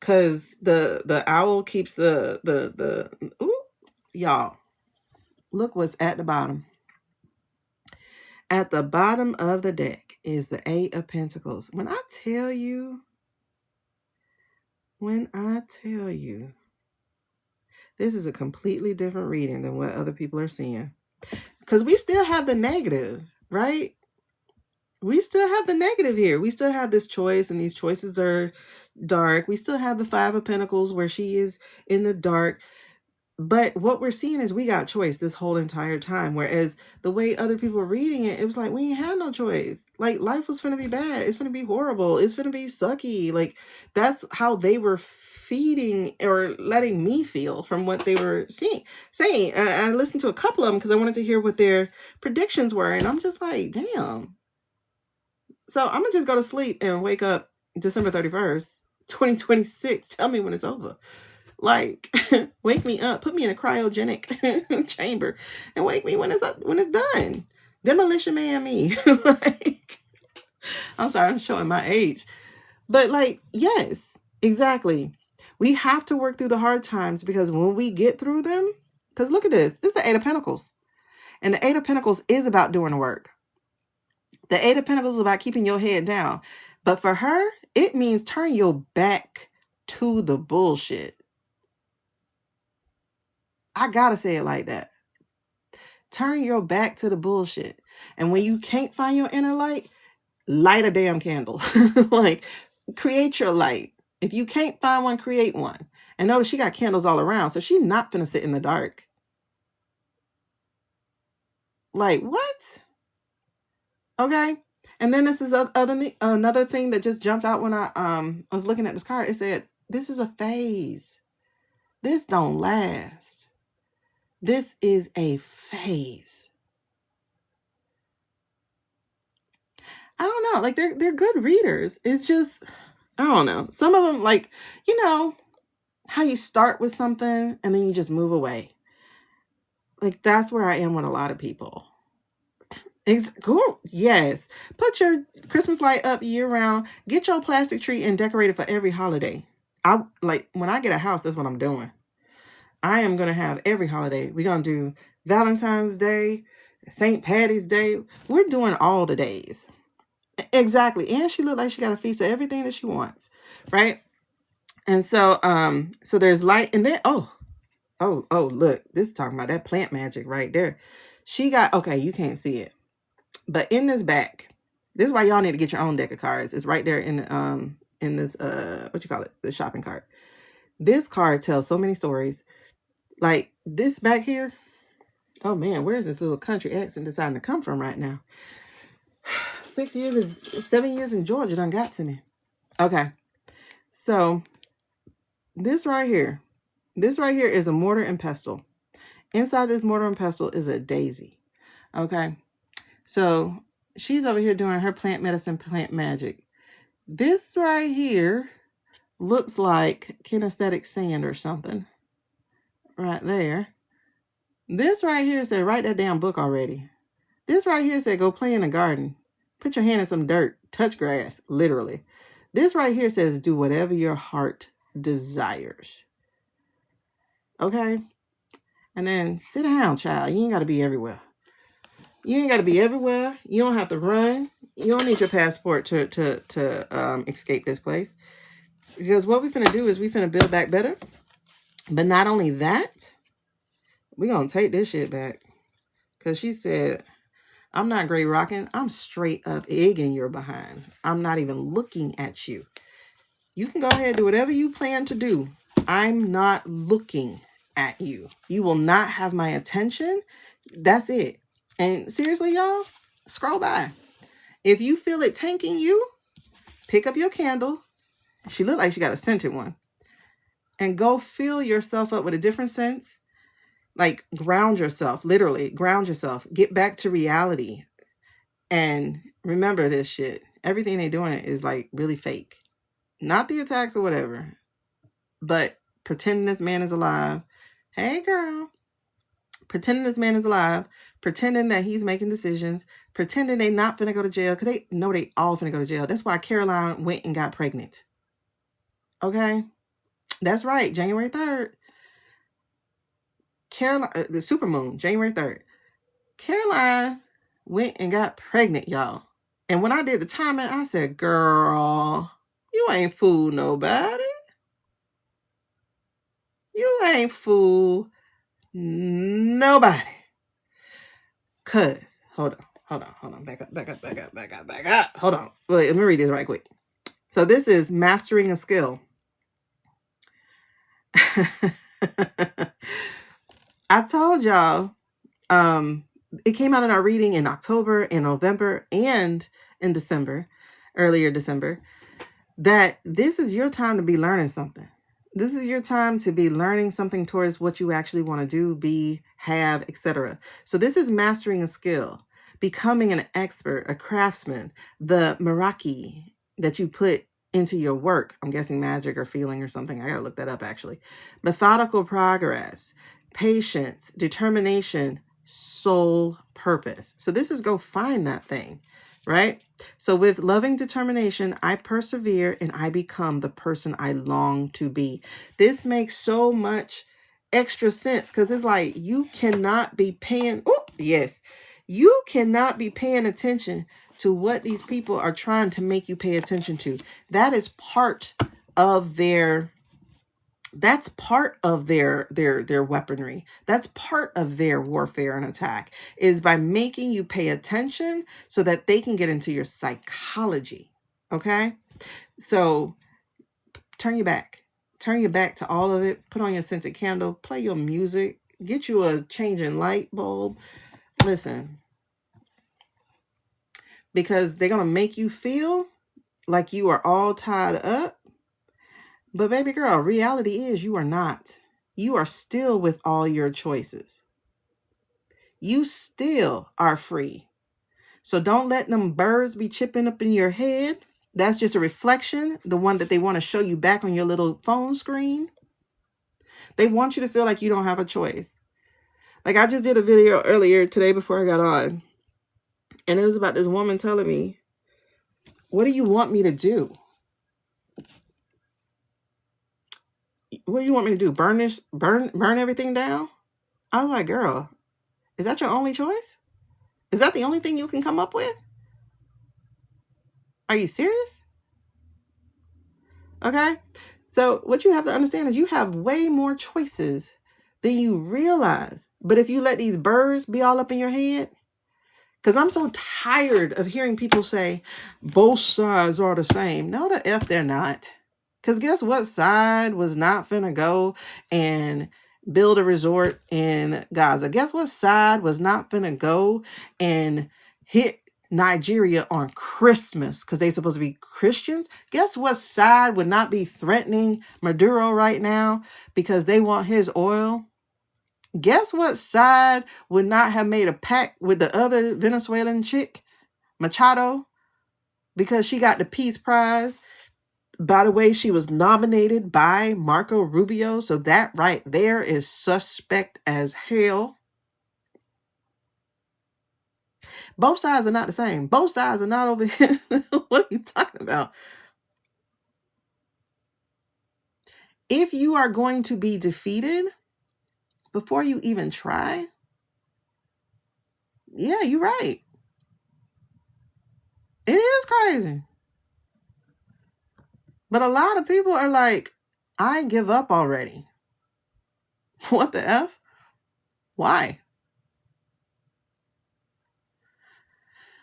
Cause the owl keeps the ooh, y'all, look what's at the bottom. At the bottom of the deck is the 8 of Pentacles. When I tell you, this is a completely different reading than what other people are seeing. Because we still have the negative, right? We still have the negative here. We still have this choice, and these choices are dark. We still have the 5 of Pentacles where she is in the dark. But what we're seeing is we got choice this whole entire time. Whereas the way other people were reading it, it was like, we ain't had no choice. Like life was going to be bad. It's going to be horrible. It's going to be sucky. Like that's how they were feeding or letting me feel from what they were saying. I listened to a couple of them because I wanted to hear what their predictions were. And I'm just like, damn. So I'm going to just go to sleep and wake up December 31st, 2026. Tell me when it's over. Like, wake me up, put me in a cryogenic chamber, and wake me when it's done. Demolition Man me. Like, I'm sorry, I'm showing my age. But like, yes, exactly. We have to work through the hard times because when we get through them, because look at this. This is the 8 of Pentacles. And the 8 of Pentacles is about doing the work. The 8 of Pentacles is about keeping your head down. But for her, it means turn your back to the bullshit. I gotta say it like that. Turn your back to the bullshit. And when you can't find your inner light, light a damn candle. Like, create your light. If you can't find one, create one. And notice she got candles all around, so she's not gonna sit in the dark. Like, what? Okay. And then this is another thing that just jumped out when I was looking at this card. It said, this is a phase. This don't last. This is a phase. I don't know. Like they're good readers. It's just, I don't know. Some of them, like, you know, how you start with something and then you just move away. Like that's where I am with a lot of people. It's cool. Yes. Put your Christmas light up year round. Get your plastic tree and decorate it for every holiday. I like when I get a house, that's what I'm doing. I am going to have every holiday. We're going to do Valentine's Day, St. Patty's Day. We're doing all the days. Exactly. And she looked like she got a piece of everything that she wants. Right. And so, so there's light, and then, oh, look, this is talking about that plant magic right there. She got, okay, you can't see it, but in this back, this is why y'all need to get your own deck of cards. It's right there in this, what you call it? The shopping cart. This card tells so many stories. Like this back here. Oh man, where's this little country accent deciding to come from right now? 7 years in Georgia done got to me. Okay. So this right here is a mortar and pestle. Inside this mortar and pestle is a daisy. Okay. So she's over here doing her plant medicine, plant magic. This right here looks like kinesthetic sand or something. Right there. This right here said, write that damn book already. This right here said, go play in the garden. Put your hand in some dirt. Touch grass. Literally. This right here says, do whatever your heart desires. Okay? And then sit down, child. You ain't got to be everywhere. You ain't got to be everywhere. You don't have to run. You don't need your passport to escape this place. Because what we're finna do is we're finna build back better. But not only that, we're going to take this shit back. Because she said, I'm not great rocking. I'm straight up egging your behind. I'm not even looking at you. You can go ahead and do whatever you plan to do. I'm not looking at you. You will not have my attention. That's it. And seriously, y'all, scroll by. If you feel it tanking you, pick up your candle. She looked like she got a scented one. And go fill yourself up with a different sense. Like ground yourself, literally ground yourself. Get back to reality. And remember this shit. Everything they're doing is like really fake. Not the attacks or whatever. But pretending this man is alive. Hey, girl. Pretending this man is alive. Pretending that he's making decisions. Pretending they not finna go to jail. Because they know they all finna go to jail. That's why Caroline went and got pregnant. Okay? That's right. January 3rd. Caroline, the supermoon, January 3rd. Caroline went and got pregnant, y'all. And when I did the timing, I said, girl, you ain't fool nobody. You ain't fool nobody. Cause, hold on. Back up. Hold on. Wait, let me read this right quick. So this is mastering a skill. I told y'all, it came out in our reading in October, in November, and in December, earlier December, that this is your time to be learning something. This is your time to be learning something towards what you actually want to do, be, have, etc. So this is mastering a skill, becoming an expert, a craftsman, the Meraki that you put into your work. I'm guessing magic or feeling or something. I gotta look that up actually. Methodical progress, patience, determination, soul purpose. So this is go find that thing, right? So with loving determination, I persevere and I become the person I long to be. This makes so much extra sense because it's like you cannot be paying. Oh, yes. You cannot be paying attention to what these people are trying to make you pay attention to. That is part of their weaponry. That's part of their warfare and attack, is by making you pay attention so that they can get into your psychology. Okay? So turn your back to all of it. Put on your scented candle, play your music, get you a changing light bulb. Listen, because they're going to make you feel like you are all tied up. But baby girl, reality is you are not. You are still with all your choices. You still are free. So don't let them birds be chipping up in your head. That's just a reflection, the one that they want to show you back on your little phone screen. They want you to feel like you don't have a choice. Like I just did a video earlier today before I got on. And it was about this woman telling me, what do you want me to do? What do you want me to do? Burn everything down? I was like, girl, is that your only choice? Is that the only thing you can come up with? Are you serious? Okay. So what you have to understand is you have way more choices than you realize. But if you let these birds be all up in your head, because I'm so tired of hearing people say both sides are the same. No, the F they're not. Because guess what side was not finna go and build a resort in Gaza? Guess what side was not finna go and hit Nigeria on Christmas because they're supposed to be Christians? Guess what side would not be threatening Maduro right now because they want his oil? Guess what side would not have made a pact with the other Venezuelan chick, Machado, because she got the Peace Prize? By the way, she was nominated by Marco Rubio, so that right there is suspect as hell. Both sides are not the same. Both sides are not over here. What are you talking about? If you are going to be defeated before you even try, yeah, you're right. It is crazy. But a lot of people are like, I give up already. What the F? Why?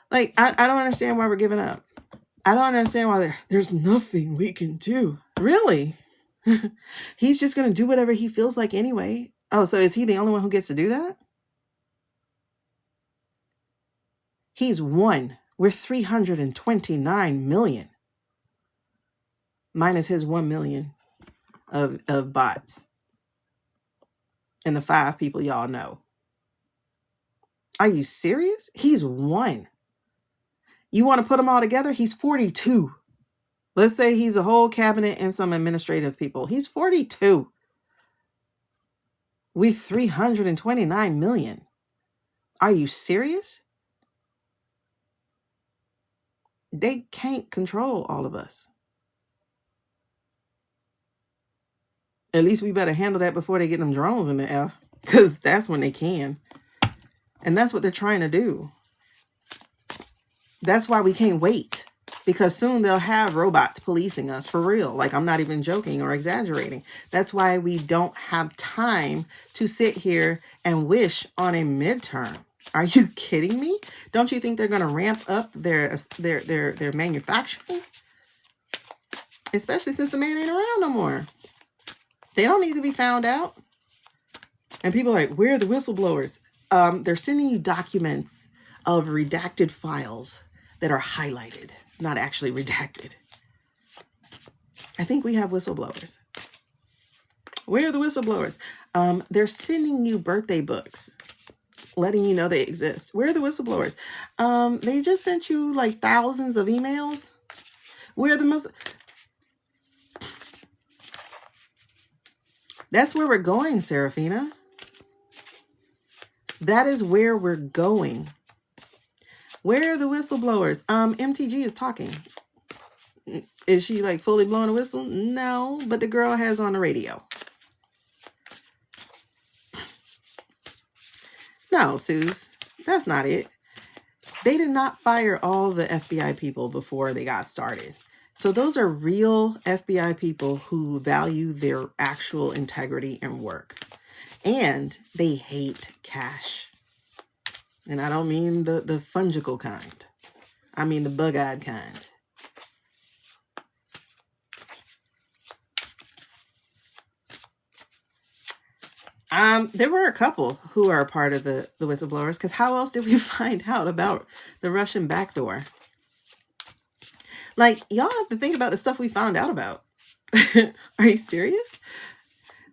Like, I don't understand why we're giving up. I don't understand why there's nothing we can do. Really? He's just going to do whatever he feels like anyway. Oh, so is he the only one who gets to do that? He's one. We're 329 million. Minus his 1 million of bots. And the 5 people y'all know. Are you serious? He's one. You want to put them all together? He's 42. Let's say he's a whole cabinet and some administrative people. He's 42. We 329 million. Are you serious? They can't control all of us. At least we better handle that before they get them drones in the air, because that's when they can. And that's what they're trying to do. That's why we can't wait, because soon they'll have robots policing us for real. Like, I'm not even joking or exaggerating. That's why we don't have time to sit here and wish on a midterm. Are you kidding me? Don't you think they're going to ramp up their manufacturing? Especially since the man ain't around no more. They don't need to be found out. And people are like, where are the whistleblowers? They're sending you documents of redacted files that are highlighted, not actually redacted. I think we have whistleblowers. Where are the whistleblowers? They're sending you birthday books, letting you know they exist. Where are the whistleblowers? They just sent you like thousands of emails. Where are the most... That's where we're going, Serafina. That is where we're going. Where are the whistleblowers? MTG is talking. Is she like fully blowing a whistle? No, but the girl has on the radio. No, Suze, that's not it. They did not fire all the FBI people before they got started. So those are real FBI people who value their actual integrity and work. And they hate cash. And I don't mean the fungical kind. I mean the bug-eyed kind. There were a couple who are a part of the whistleblowers, because how else did we find out about the Russian backdoor? Like, y'all have to think about the stuff we found out about. Are you serious?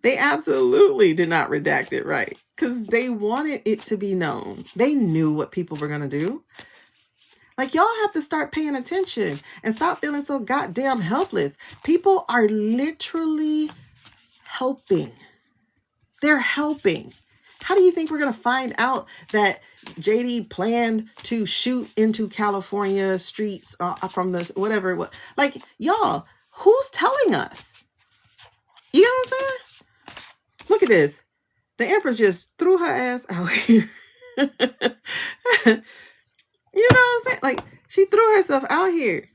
They absolutely did not redact it right, because they wanted it to be known. They knew what people were going to do. Like, y'all have to start paying attention and stop feeling so goddamn helpless. People are literally helping. They're helping. How do you think we're going to find out that JD planned to shoot into California streets from the whatever it was? Like, y'all, who's telling us? You know what I'm saying? Look at this. The Empress just threw her ass out here. You know what I'm saying? Like, she threw herself out here.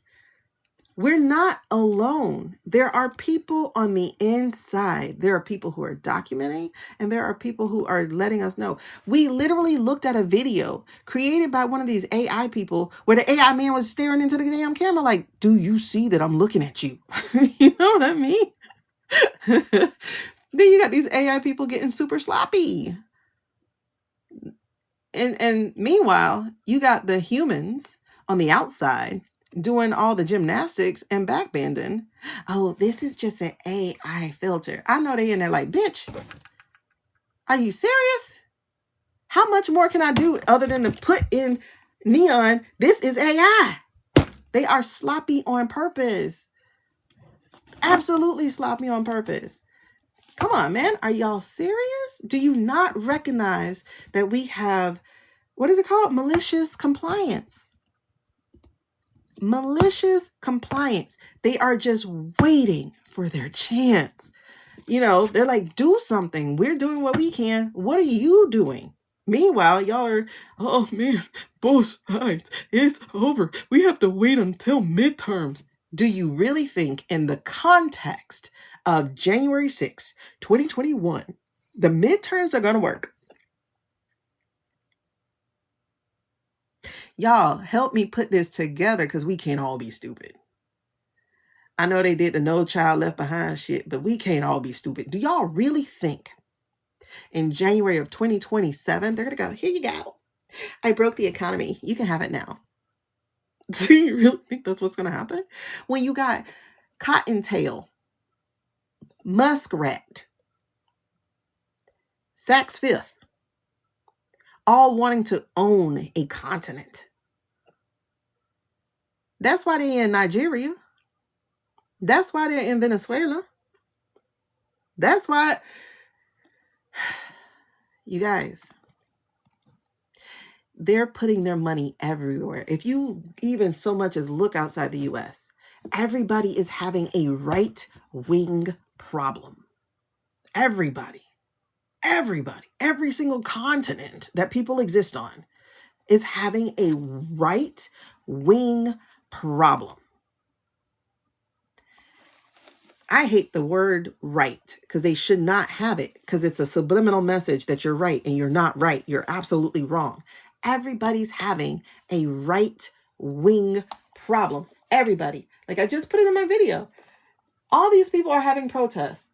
We're not alone. There are people on the inside. There are people who are documenting, and there are people who are letting us know. We literally looked at a video created by one of these AI people where the AI man was staring into the damn camera like, do you see that I'm looking at you? You know what I mean? Then you got these AI people getting super sloppy. And meanwhile, you got the humans on the outside doing all the gymnastics and backbending. Oh, this is just an AI filter. I know they in there like, bitch, Are you serious? How much more can I do other than to put in neon? This is AI. They are sloppy on purpose. Absolutely sloppy on purpose. Come on, man. Are y'all serious? Do you not recognize that we have, what is it called? Malicious compliance. Malicious compliance. They are just waiting for their chance. You know, they're like, do something. We're doing what we can. What are you doing? Meanwhile, y'all are, oh man, both sides. It's over. We have to wait until midterms. Do you really think in the context of January 6th, 2021, the midterms are going to work? Y'all, help me put this together because we can't all be stupid. I know they did the No Child Left Behind shit, but we can't all be stupid. Do y'all really think in January of 2027, they're going to go, here you go. I broke the economy. You can have it now. Do you really think that's what's going to happen? When you got Cottontail, Muskrat, Saks Fifth, all wanting to own a continent. That's why they're in Nigeria. That's why they're in Venezuela. That's why, you guys, they're putting their money everywhere. If you even so much as look outside the US, everybody is having a right-wing problem. Everybody, every single continent that people exist on is having a right-wing problem. I hate the word right because they should not have it because it's a subliminal message that you're right and you're not right. You're absolutely wrong. Everybody's having a right-wing problem. Everybody. Like I just put it in my video. All these people are having protests.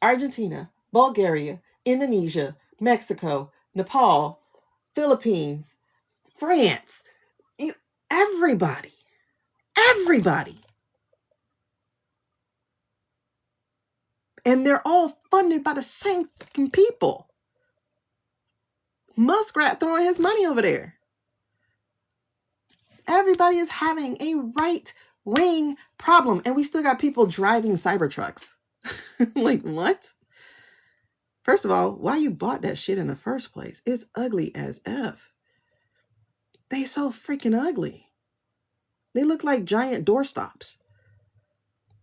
Argentina, Bulgaria, Indonesia, Mexico, Nepal, Philippines, France. Everybody. And they're all funded by the same fucking people. Muskrat throwing his money over there. Everybody is having a right-wing problem. And we still got people driving Cybertrucks. Like, what? First of all, why you bought that shit in the first place? It's ugly as F. They so freaking ugly. They look like giant doorstops.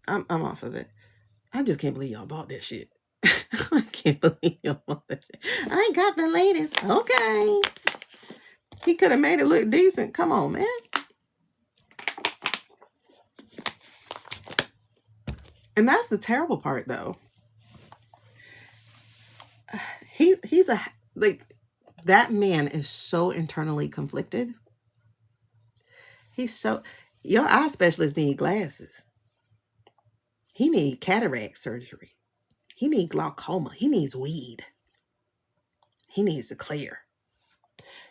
I'm off of it. I just can't believe y'all bought that shit. I can't believe y'all bought that shit. I got the latest. Okay. He could have made it look decent. Come on, man. And that's the terrible part, though. He's a, like, that man is so internally conflicted. He's so, your eye specialist need glasses. He need cataract surgery. He need glaucoma. He needs weed. He needs to clear.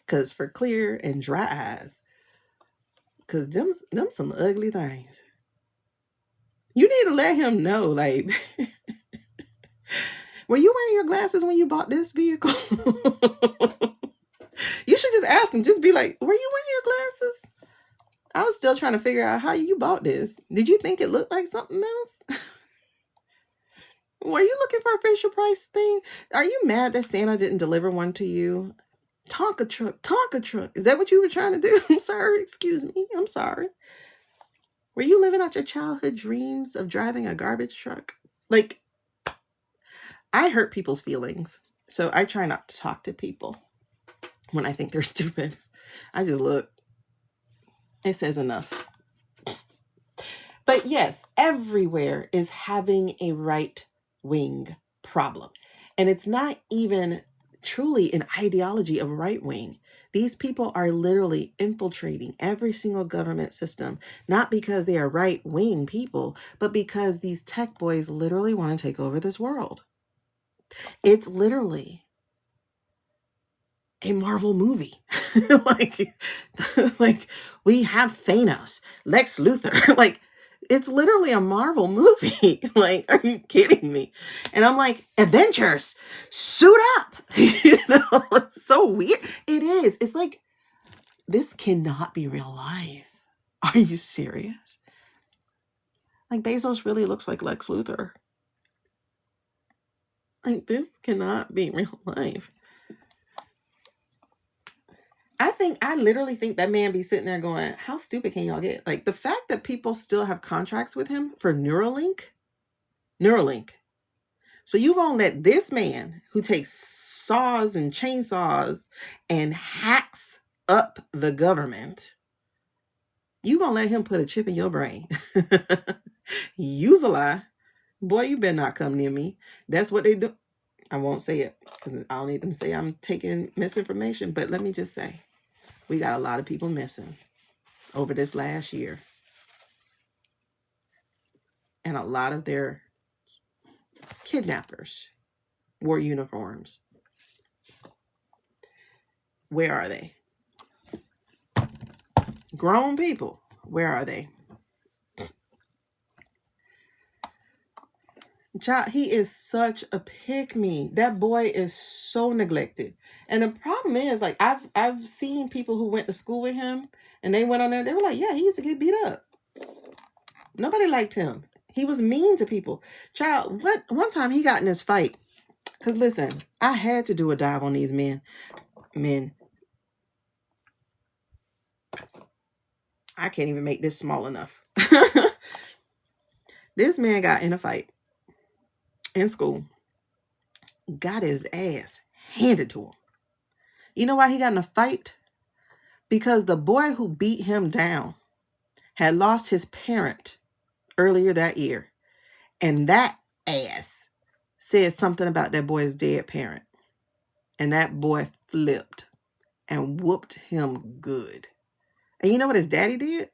Because for clear and dry eyes, because them some ugly things. You need to let him know, like, were you wearing your glasses when you bought this vehicle? You should just ask him. Just be like, were you wearing your glasses? I was still trying to figure out how you bought this. Did you think it looked like something else? Were you looking for a Fisher Price thing? Are you mad that Santa didn't deliver one to you? Tonka truck. Is that what you were trying to do? I'm sorry. Excuse me. I'm sorry. Were you living out your childhood dreams of driving a garbage truck? Like, I hurt people's feelings. So I try not to talk to people when I think they're stupid. I just look. It says enough. But yes, everywhere is having a right-wing problem. And it's not even truly an ideology of right-wing. These people are literally infiltrating every single government system, not because they are right-wing people, but because these tech boys literally want to take over this world. It's literally a Marvel movie. like we have Thanos, Lex Luthor. Like, It's literally a Marvel movie. Like, are you kidding me? And I'm like, Avengers, suit up. It's so weird. It is. It's like, this cannot be real life. Are you serious? Like, Bezos really looks like Lex Luthor. Like, this cannot be real life. I literally think that man be sitting there going, how stupid can y'all get? Like, the fact that people still have contracts with him for Neuralink. So you gonna let this man who takes saws and chainsaws and hacks up the government, you gonna let him put a chip in your brain? Use a lie. Boy, you better not come near me. That's what they do. I won't say it because I don't need them to say I'm taking misinformation. But let me just say, we got a lot of people missing over this last year. And a lot of their kidnappers wore uniforms. Where are they? Grown people, where are they? Child, he is such a pick-me. That boy is so neglected. And the problem is, like, I've seen people who went to school with him and they went on there, they were like, yeah, he used to get beat up. Nobody liked him. He was mean to people. Child, one time he got in this fight. Because listen, I had to do a dive on these men. I can't even make this small enough. This man got in a fight in school. Got his ass handed to him. You know why he got in a fight? Because the boy who beat him down had lost his parent earlier that year. And that ass said something about that boy's dead parent. And that boy flipped and whooped him good. And you know what his daddy did?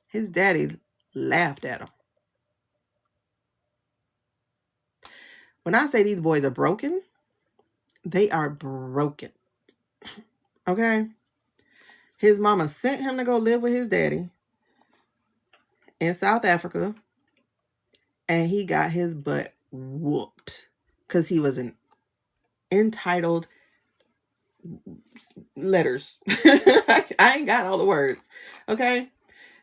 His daddy laughed at him. When I say these boys are broken, they are broken. Okay? His mama sent him to go live with his daddy in South Africa. And he got his butt whooped. Because he was an entitled letters. I ain't got all the words. Okay?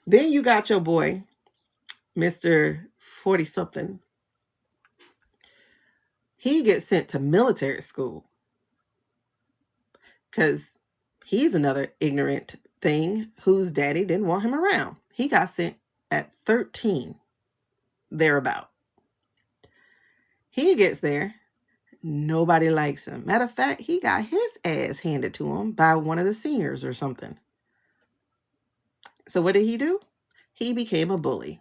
Then you got your boy, Mr. 40-something. He gets sent to military school. Because he's another ignorant thing whose daddy didn't want him around. He got sent at 13, thereabout. He gets there. Nobody likes him. Matter of fact, he got his ass handed to him by one of the seniors or something. So what did he do? He became a bully.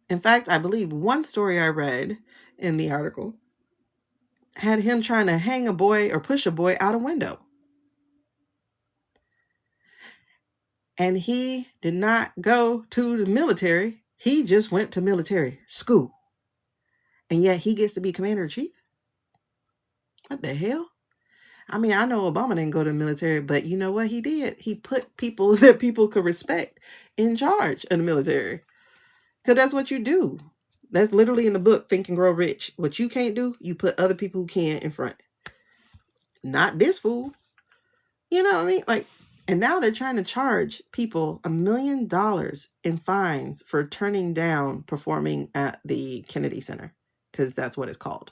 In fact, I believe one story I read in the article had him trying to hang a boy or push a boy out a window. And he did not go to the military. He just went to military school. And yet he gets to be commander-in-chief? What the hell? I mean, I know Obama didn't go to the military, but you know what he did? He put people that people could respect in charge of the military. Because that's what you do. That's literally in the book, Think and Grow Rich. What you can't do, you put other people who can in front. Not this fool. You know what I mean? Like, and now they're trying to charge people $1 million in fines for turning down performing at the Kennedy Center. Because that's what it's called.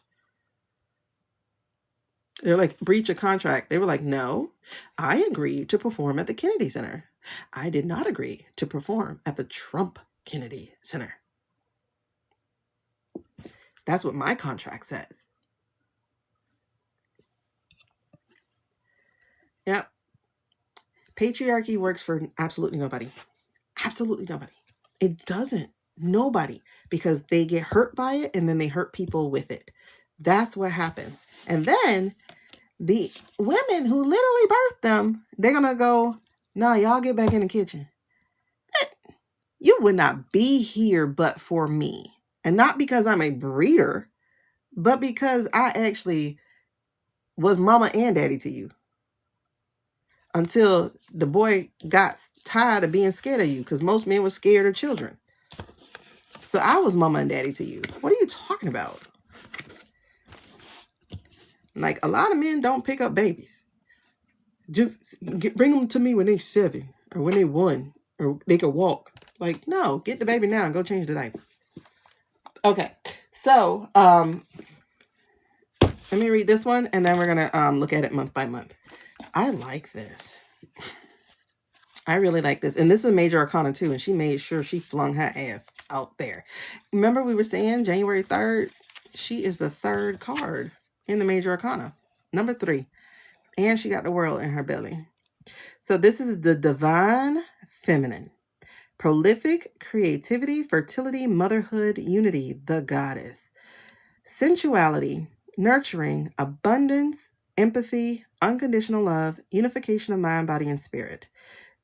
They're like, breach a contract. They were like, no, I agreed to perform at the Kennedy Center. I did not agree to perform at the Trump Kennedy Center. That's what my contract says. Yep. Patriarchy works for absolutely nobody. Absolutely nobody. It doesn't. Nobody. Because they get hurt by it and then they hurt people with it. That's what happens. And then the women who literally birthed them, they're going to go, nah, y'all get back in the kitchen. You would not be here but for me. And not because I'm a breeder, but because I actually was mama and daddy to you. Until the boy got tired of being scared of you. Because most men were scared of children. So I was mama and daddy to you. What are you talking about? Like, a lot of men don't pick up babies. Just bring them to me when they're 7 or when they're 1 or they can walk. Like, no, get the baby now and go change the diaper. Okay, so let me read this one, and then we're gonna look at it month by month. I like this. I really like this. And this is a major arcana too, and she made sure she flung her ass out there. Remember we were saying January 3rd? She is the 3rd card in the major arcana, number 3. And she got the world in her belly. So this is the divine feminine. Prolific, creativity, fertility, motherhood, unity, the goddess. Sensuality, nurturing, abundance, empathy, unconditional love, unification of mind, body, and spirit.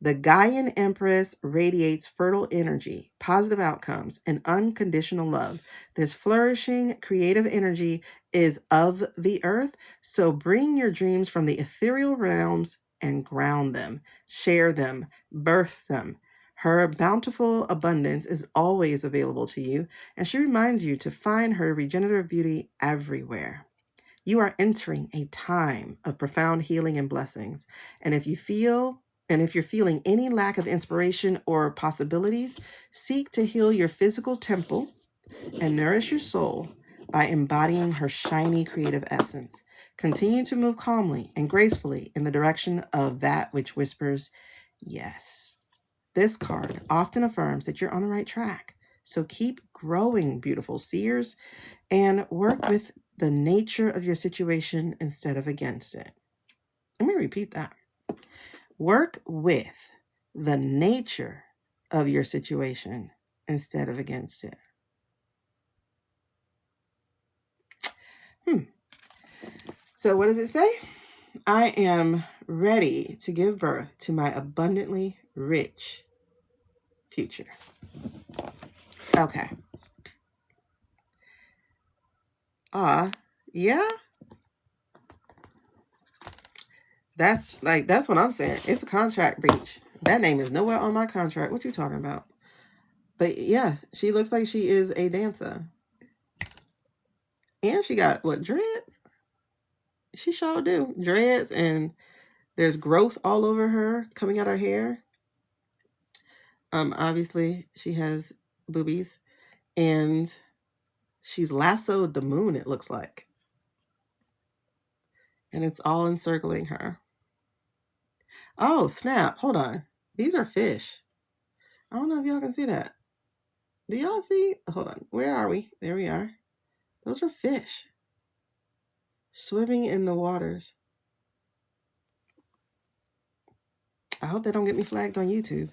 The Gaian Empress radiates fertile energy, positive outcomes, and unconditional love. This flourishing, creative energy is of the earth, so bring your dreams from the ethereal realms and ground them, share them, birth them. Her bountiful abundance is always available to you, and she reminds you to find her regenerative beauty everywhere. You are entering a time of profound healing and blessings, and if you're feeling any lack of inspiration or possibilities, seek to heal your physical temple and nourish your soul by embodying her shiny creative essence. Continue to move calmly and gracefully in the direction of that which whispers yes. This card often affirms that you're on the right track. So keep growing, beautiful seers, and work with the nature of your situation instead of against it. Let me repeat that. Work with the nature of your situation instead of against it. So what does it say? I am ready to give birth to my abundantly rich future. Okay. Yeah. That's what I'm saying. It's a contract breach. That name is nowhere on my contract. What you talking about? But yeah, she looks like she is a dancer. And she got, what, dreads? She sure do. Dreads, and there's growth all over her, coming out her hair. Obviously, she has boobies. And she's lassoed the moon, it looks like. And it's all encircling her. Oh, snap. Hold on. These are fish. I don't know if y'all can see that. Do y'all see? Hold on. Where are we? There we are. Those are fish swimming in the waters. I hope they don't get me flagged on YouTube.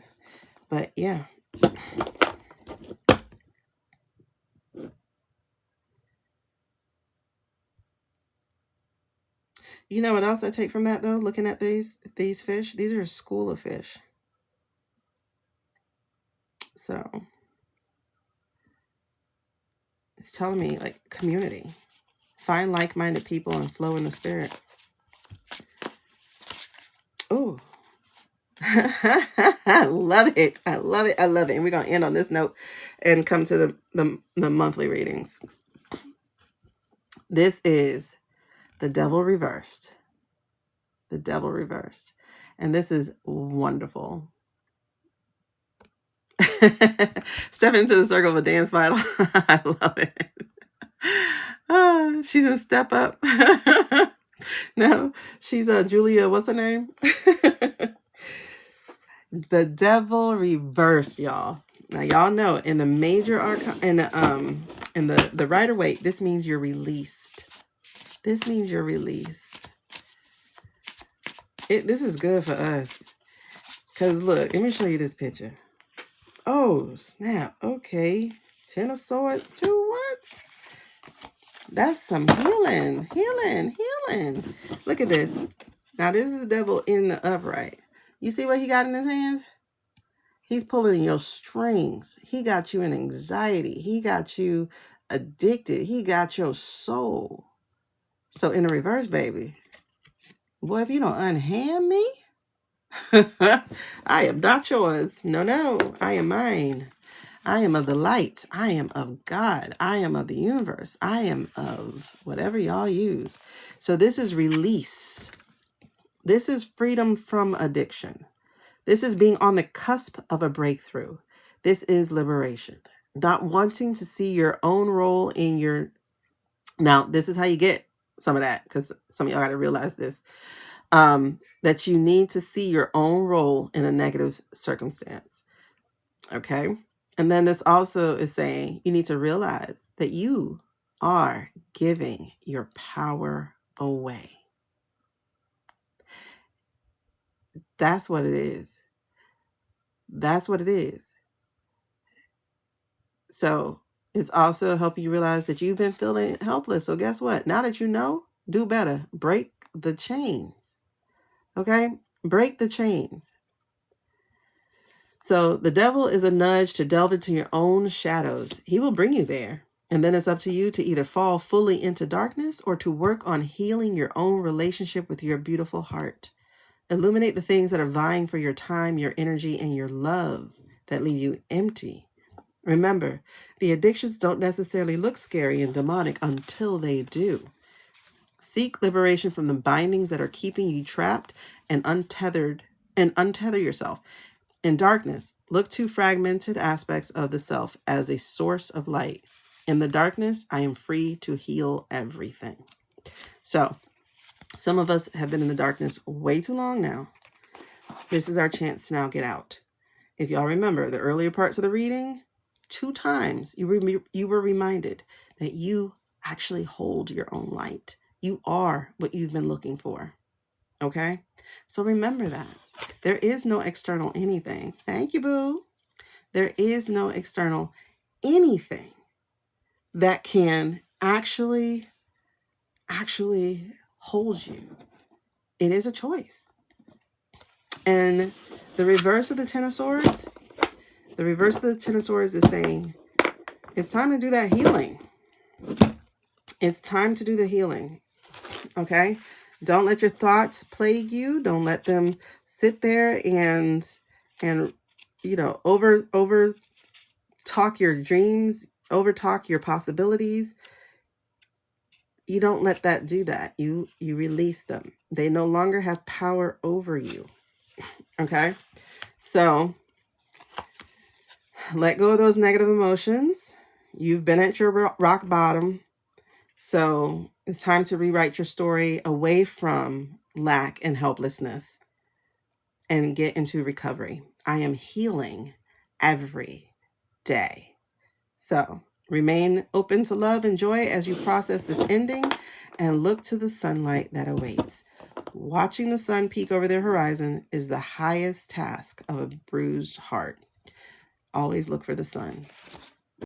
But yeah. You know what else I take from that, though? Looking at these fish. These are a school of fish. So it's telling me, like, community. Find like-minded people and flow in the spirit. Oh. I love it. I love it. I love it. And we're going to end on this note and come to the monthly readings. This is the Devil Reversed. The Devil Reversed. And this is wonderful. Step into the circle of a dance battle. I love it. She's in Step Up. No, she's Julia. What's her name? The Devil Reversed, y'all. Now y'all know in the major arcana, in the Rider-Waite, this means you're released. This means you're released. This is good for us. Because look, let me show you this picture. Oh, snap. Okay. 10 of Swords too. What? That's some healing. Healing. Healing. Look at this. Now, this is the devil in the upright. You see what he got in his hand? He's pulling your strings. He got you in anxiety. He got you addicted. He got your soul. So in the reverse, baby, boy, if you don't unhand me, I am not yours. No, I am mine. I am of the light. I am of God. I am of the universe. I am of whatever y'all use. So this is release. This is freedom from addiction. This is being on the cusp of a breakthrough. This is liberation. Not wanting to see your own role in your... Now, this is how you get some of that, because some of y'all got to realize this. That you need to see your own role in a negative circumstance. Okay? And then this also is saying you need to realize that you are giving your power away. That's what it is. That's what it is. So it's also helping you realize that you've been feeling helpless. So guess what? Now that you know, do better. Break the chains. Okay? Break the chains. So the devil is a nudge to delve into your own shadows. He will bring you there. And then it's up to you to either fall fully into darkness or to work on healing your own relationship with your beautiful heart. Illuminate the things that are vying for your time, your energy, and your love that leave you empty. Remember, the addictions don't necessarily look scary and demonic until they do. Seek liberation from the bindings that are keeping you trapped and untethered, and untether yourself. In darkness, look to fragmented aspects of the self as a source of light. In the darkness, I am free to heal everything. So, some of us have been in the darkness way too long now. This is our chance to now get out. If y'all remember the earlier parts of the reading, 2 times you were reminded that you actually hold your own light. You are what you've been looking for. Okay? So remember that. There is no external anything. Thank you, boo. There is no external anything that can actually hold you. It is a choice. And the reverse of the Ten of Swords, is saying, it's time to do that healing. It's time to do the healing. Okay? Don't let your thoughts plague you. Don't let them sit there and over talk your dreams, over talk your possibilities. You don't let that do that. You release them. They no longer have power over you. Okay? So let go of those negative emotions. You've been at your rock bottom. So it's time to rewrite your story away from lack and helplessness and get into recovery. I am healing every day. So remain open to love and joy as you process this ending and look to the sunlight that awaits. Watching the sun peek over the horizon is the highest task of a bruised heart. Always look for the sun.